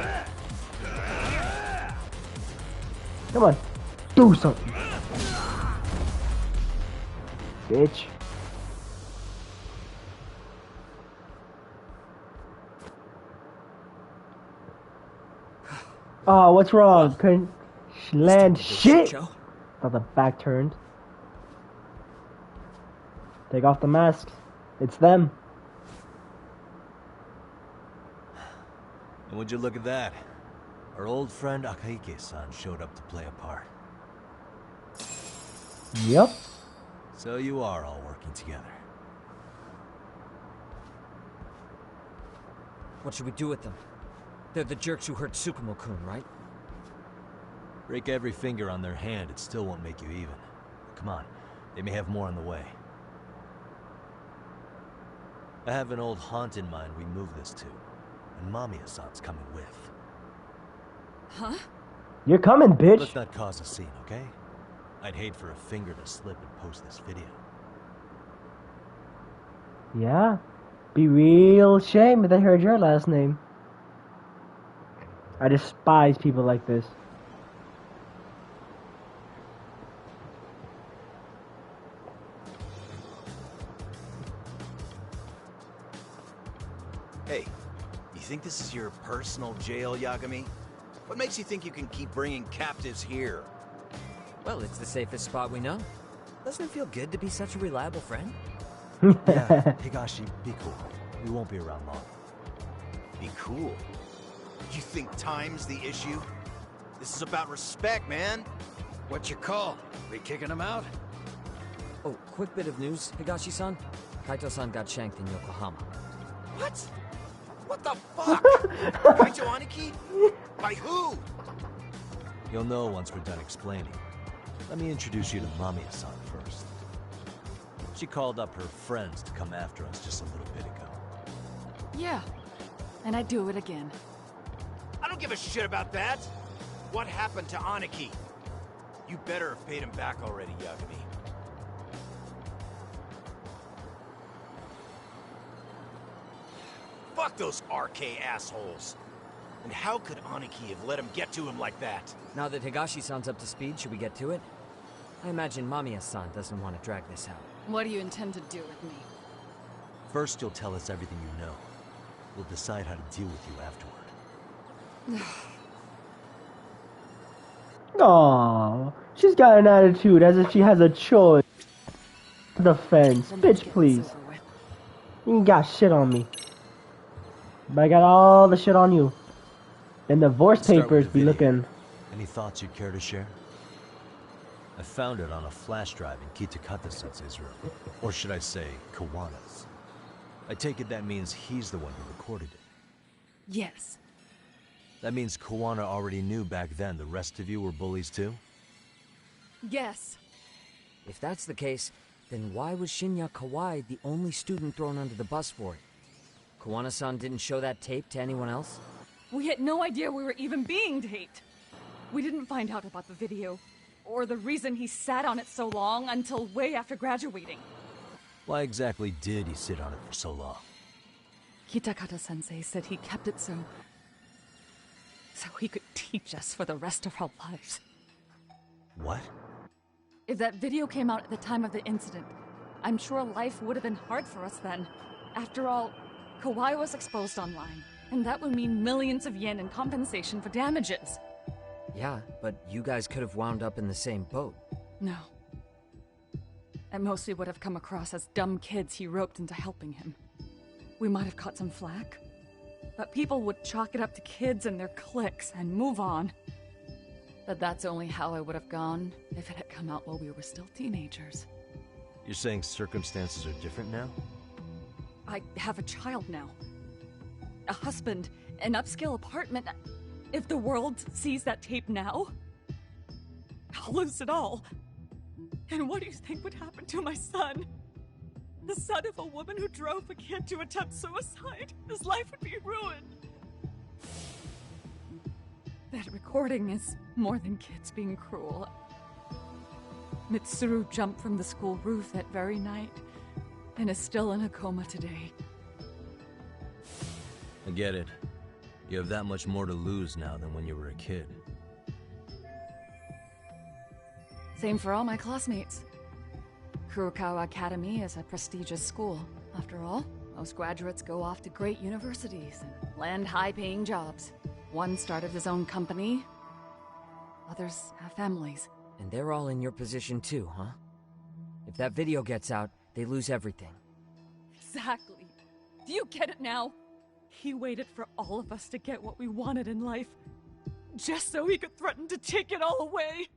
Come on, do something, bitch. Oh, what's wrong? Couldn't land shit. Thought the back turned. Take off the masks. It's them.
And would you look at that? Our old friend Akaike-san showed up to play a part.
Yep.
So you are all working together.
What should we do with them? They're the jerks who hurt Tsukumo-kun, right?
Break every finger on their hand, it still won't make you even. Come on, they may have more on the way. I have an old haunt in mind we move this to, and Mamiya-san's coming with.
Huh?
You're coming, bitch.
Let's not cause a scene, okay? I'd hate for a finger to slip and post this video.
Yeah. Be real shame if they heard your last name. I despise people like this.
Hey, you think this is your personal jail, Yagami? What makes you think you can keep bringing captives here?
Well, it's the safest spot we know. Doesn't it feel good to be such a reliable friend?
Yeah, Higashi, be cool. We won't be around long.
Be cool? You think time's the issue? This is about respect, man.
What's your call? We kicking him out?
Oh, quick bit of news, Higashi-san. Kaito-san got shanked in Yokohama.
What? What the fuck? Kaito Aniki? By who?
You'll know once we're done explaining. Let me introduce you to Mamiya-san first. She called up her friends to come after us just a little bit ago.
Yeah, and I'd do it again.
I don't give a shit about that. What happened to Aniki? You better have paid him back already, Yagami. Fuck those RK assholes. And how could Aniki have let him get to him like that?
Now that Higashi-san's up to speed, should we get to it? I imagine Mamiya-san doesn't want to drag this out.
What do you intend to do with me?
First, you'll tell us everything you know. We'll decide how to deal with you afterward.
Aww, she's got an attitude as if she has a choice. Defense, bitch, please. You ain't got shit on me, but I got all the shit on you. And the divorce papers be looking.
Any thoughts you'd care to share? I found it on a flash drive in Kitakata-sensei's room. Or should I say, Kawana's. I take it that means he's the one who recorded it.
Yes.
That means Kawana already knew back then the rest of you were bullies too?
Yes.
If that's the case, then why was Shinya Kawai the only student thrown under the bus for it? Kawana-san didn't show that tape to anyone else?
We had no idea we were even being taped. We didn't find out about the video, or the reason he sat on it so long until way after graduating.
Why exactly did he sit on it for so long?
Kitakata-sensei said he kept it so he could teach us for the rest of our lives.
What?
If that video came out at the time of the incident, I'm sure life would have been hard for us then. After all, Kawai was exposed online, and that would mean millions of yen in compensation for damages.
Yeah, but you guys could have wound up in the same boat.
No. At most we would have come across as dumb kids he roped into helping him. We might have caught some flack, But people would chalk it up to kids and their cliques and move on. But that's only how it would have gone if it had come out while we were still teenagers.
You're saying circumstances are different now?
I have a child now. A husband, an upscale apartment. If the world sees that tape now, I'll lose it all. And what do you think would happen to my son? The son of a woman who drove a kid to attempt suicide. His life would be ruined. That recording is more than kids being cruel. Mitsuru jumped from the school roof that very night and is still in a coma today.
I get it. You have that much more to lose now than when you were a kid.
Same for all my classmates. Kurokawa Academy is a prestigious school. After all, most graduates go off to great universities and land high-paying jobs. One started his own company. Others have families.
And they're all in your position too, huh? If that video gets out, they lose everything.
Exactly. Do you get it now? He waited for all of us to get what we wanted in life, just so he could threaten to take it all away.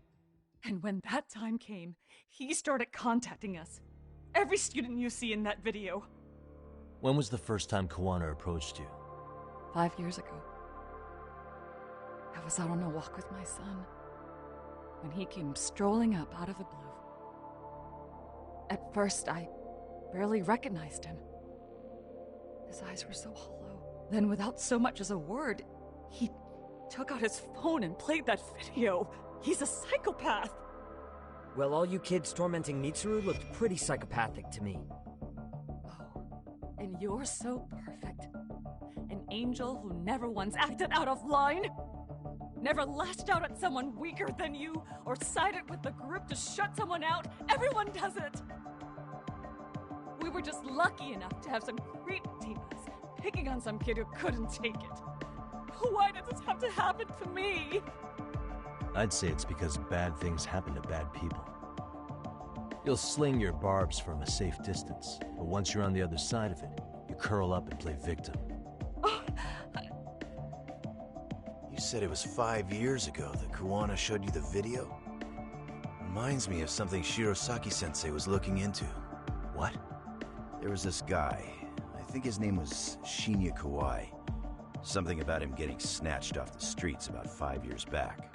And when that time came, he started contacting us. Every student you see in that video.
When was the first time Kawana approached you?
5 years ago. I was out on a walk with my son, when he came strolling up out of the blue. At first, I barely recognized him. His eyes were so hollow. Then, without so much as a word, he took out his phone and played that video. He's a psychopath!
Well, all you kids tormenting Mitsuru looked pretty psychopathic to me.
And you're so perfect. An angel who never once acted out of line. Never lashed out at someone weaker than you, or sided with the group to shut someone out. Everyone does it! We were just lucky enough to have some creep team us, picking on some kid who couldn't take it. Why did this have to happen to me?
I'd say it's because bad things happen to bad people. You'll sling your barbs from a safe distance, but once you're on the other side of it, you curl up and play victim.
You said it was 5 years ago that Kawana showed you the video? Reminds me of something Shirosaki-sensei was looking into.
What?
There was this guy. I think his name was Shinya Kawai. Something about him getting snatched off the streets about 5 years back.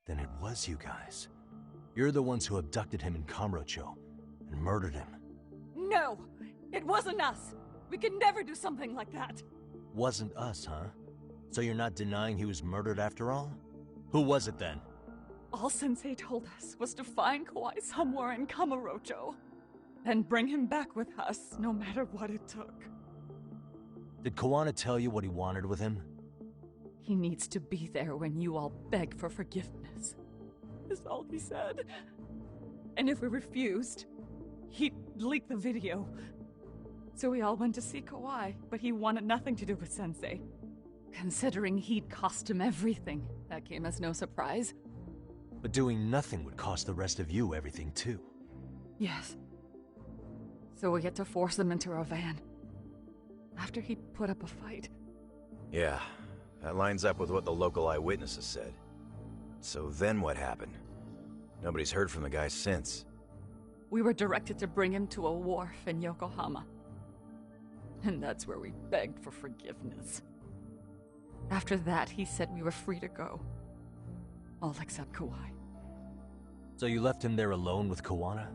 Then it was you guys. You're the ones who abducted him in Kamurocho and murdered him.
No! It wasn't us! We could never do something like that!
Wasn't us, huh? So you're not denying he was murdered after all? Who was it then?
All Sensei told us was to find Kawai somewhere in Kamurocho, and bring him back with us, no matter what it took.
Did Kawana tell you what he wanted with him?
He needs to be there when you all beg for forgiveness, is all he said. And if we refused, he'd leak the video. So we all went to see Kawai, but he wanted nothing to do with Sensei. Considering he'd cost him everything, that came as no surprise.
But doing nothing would cost the rest of you everything too.
Yes. So we had to force him into our van. After he put up a fight.
Yeah, that lines up with what the local eyewitnesses said. So then what happened? Nobody's heard from the guy since.
We were directed to bring him to a wharf in Yokohama. And that's where we begged for forgiveness. After that, he said we were free to go. All except Kawai.
So you left him there alone with Kawana?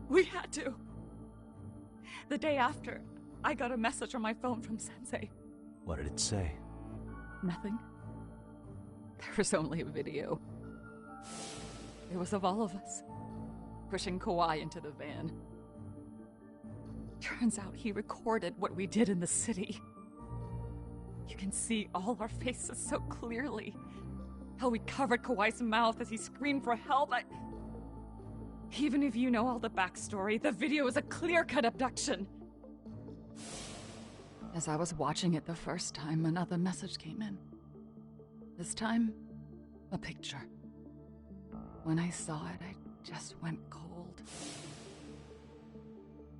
We had to. The day after, I got a message on my phone from Sensei.
What did it say?
Nothing. There was only a video. It was of all of us, pushing Kawai into the van. Turns out he recorded what we did in the city. You can see all our faces so clearly. How we covered Kawai's mouth as he screamed for help. Even if you know all the backstory, the video is a clear-cut abduction. As I was watching it the first time, another message came in. This time, a picture. When I saw it, I just went cold.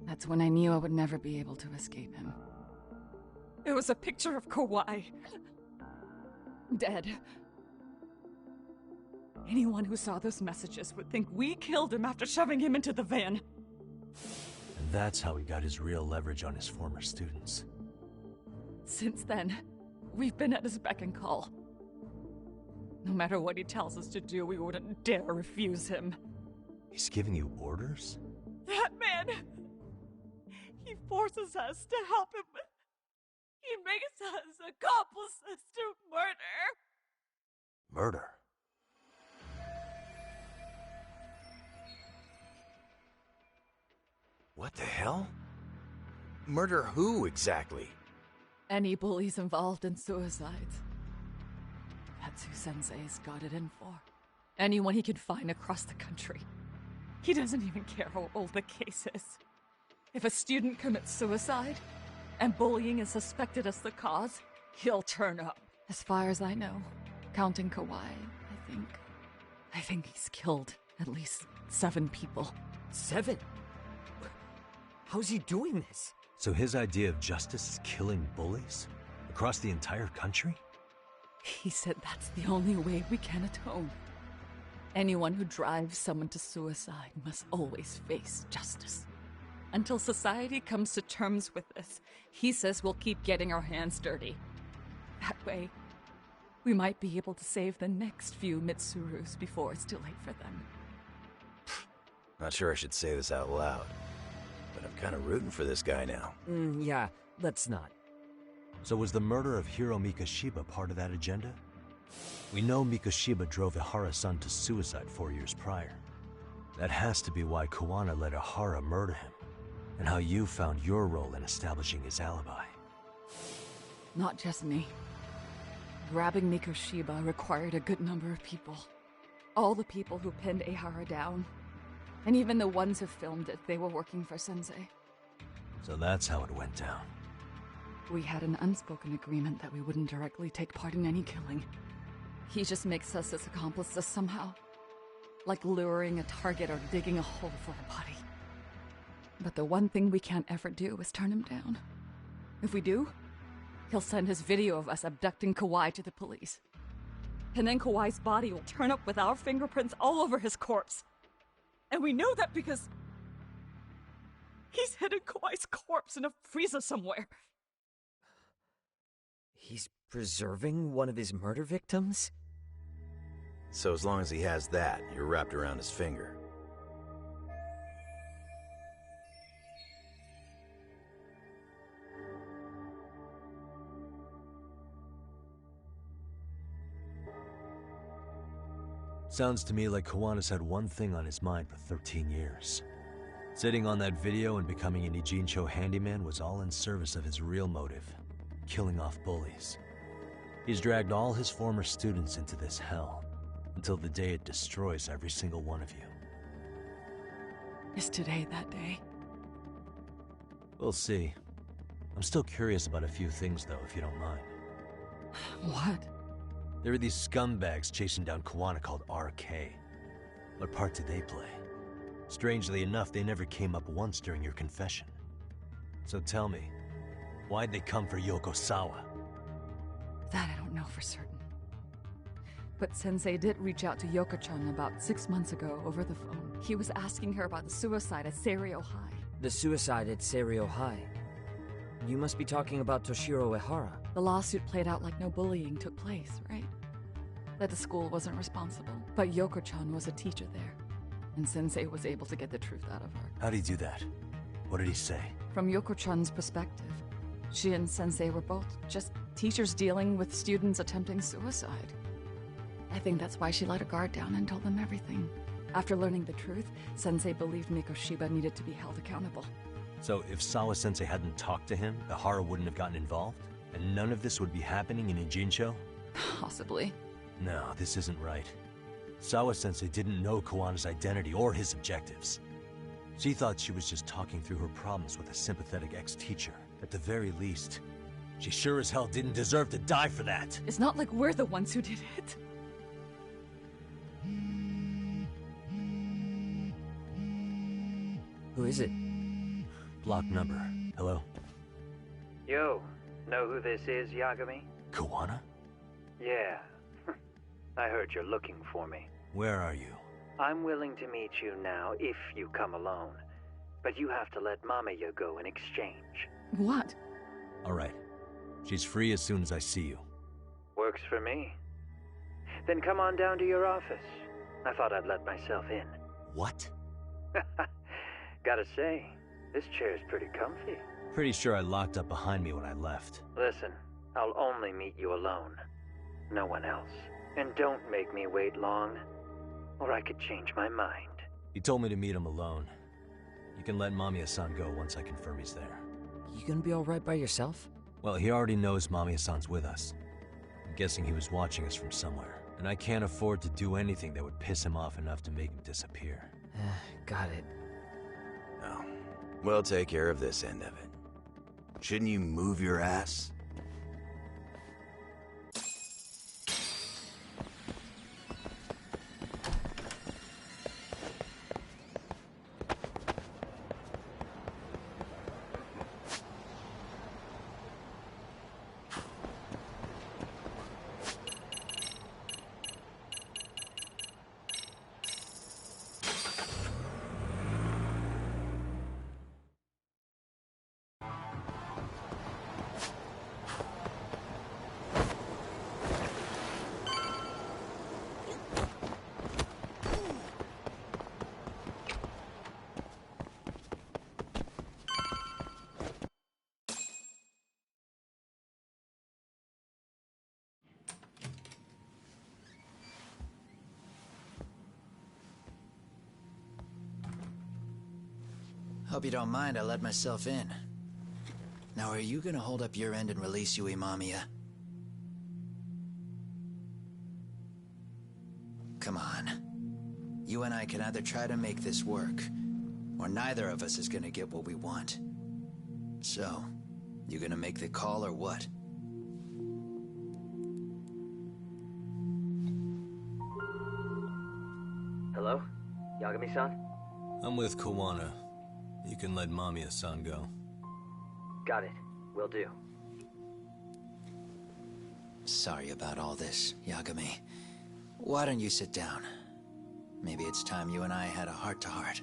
That's when I knew I would never be able to escape him. It was a picture of Kawhi. Dead. Anyone who saw those messages would think we killed him after shoving him into the van.
And that's how he got his real leverage on his former students.
Since then, we've been at his beck and call. No matter what he tells us to do, we wouldn't dare refuse him.
He's giving you orders?
That man! He forces us to help him. He makes us accomplices to murder.
Murder? What the hell? Murder who, exactly?
Any bullies involved in suicides. That's who Sensei's got it in for. Anyone he can find across the country. He doesn't even care how old the case is. If a student commits suicide, and bullying is suspected as the cause, he'll turn up. As far as I know, counting Kawhi, I think he's killed at least 7 people.
7? How's he doing this?
So his idea of justice is killing bullies? Across the entire country?
He said that's the only way we can atone. Anyone who drives someone to suicide must always face justice. Until society comes to terms with this, he says we'll keep getting our hands dirty. That way, we might be able to save the next few Mitsurus before it's too late for them.
Not sure I should say this out loud, but I'm kind of rooting for this guy now.
Yeah, let's not.
So was the murder of Hiro Mikoshiba part of that agenda? We know Mikoshiba drove Ihara-san to suicide 4 years prior. That has to be why Kawana let Ihara murder him, and how you found your role in establishing his alibi.
Not just me. Grabbing Mikoshiba required a good number of people. All the people who pinned Ihara down. And even the ones who filmed it, they were working for Sensei.
So that's how it went down.
We had an unspoken agreement that we wouldn't directly take part in any killing. He just makes us his accomplices somehow. Like luring a target or digging a hole for a body. But the one thing we can't ever do is turn him down. If we do, he'll send his video of us abducting Kawhi to the police. And then Kawhi's body will turn up with our fingerprints all over his corpse. And we know that because he's hidden Kawhi's corpse in a freezer somewhere.
He's preserving one of his murder victims?
So as long as he has that, you're wrapped around his finger.
Sounds to me like Kawana's had one thing on his mind for 13 years. Sitting on that video and becoming an Ijincho handyman was all in service of his real motive, killing off bullies. He's dragged all his former students into this hell, until the day it destroys every single one of you.
Is today that day?
We'll see. I'm still curious about a few things though, if you don't mind.
What?
There are these scumbags chasing down Kawana called RK. What part did they play? Strangely enough, they never came up once during your confession. So tell me, why'd they come for Yokosawa?
That I don't know for certain. But Sensei did reach out to Yoko-chan about 6 months ago over the phone. He was asking her about the suicide at Seiryo High.
The suicide at Seiryo High? You must be talking about Toshiro Ihara.
The lawsuit played out like no bullying took place, right? That the school wasn't responsible. But Yoko-chan was a teacher there, and Sensei was able to get the truth out of her.
How'd he do that? What did he say?
From Yoko-chan's perspective, she and Sensei were both just teachers dealing with students attempting suicide. I think that's why she let her guard down and told them everything. After learning the truth, Sensei believed Mikoshiba needed to be held accountable.
So if Sawa-sensei hadn't talked to him, Ihara wouldn't have gotten involved? And none of this would be happening in Ijincho?
Possibly.
No, this isn't right. Sawa-sensei didn't know Kawana's identity or his objectives. She thought she was just talking through her problems with a sympathetic ex-teacher. At the very least, she sure as hell didn't deserve to die for that.
It's not like we're the ones who did it.
Who is it?
Block number. Hello?
Yo, know who this is, Yagami?
Kawana?
Yeah. I heard you're looking for me.
Where are you?
I'm willing to meet you now if you come alone. But you have to let Mamiya go in exchange.
What?
Alright. She's free as soon as I see you.
Works for me. Then come on down to your office. I thought I'd let myself in.
What?
Gotta say, this chair's pretty comfy.
Pretty sure I locked up behind me when I left.
Listen, I'll only meet you alone. No one else. And don't make me wait long, or I could change my mind.
He told me to meet him alone. You can let Mamiya-san go once I confirm he's there.
You gonna be alright by yourself?
Well, he already knows Mamiya-san's with us. I'm guessing he was watching us from somewhere. And I can't afford to do anything that would piss him off enough to make him disappear.
Got it.
No. We'll take care of this end of it. Shouldn't you move your ass?
Hope you don't mind I let myself in. Now, are you gonna hold up your end and release Yui Mamiya? Come on. You and I can either try to make this work, or neither of us is gonna get what we want. So, you gonna make the call or what?
Hello? Yagami-san?
I'm with Kawana. You can let Mamiya-san go.
Got it. Will do.
Sorry about all this, Yagami. Why don't you sit down? Maybe it's time you and I had a heart-to-heart.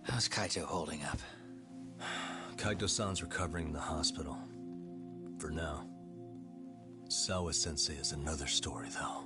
How's Kaito holding up?
Kaito-san's recovering in the hospital. For now. Sawa-sensei is another story, though.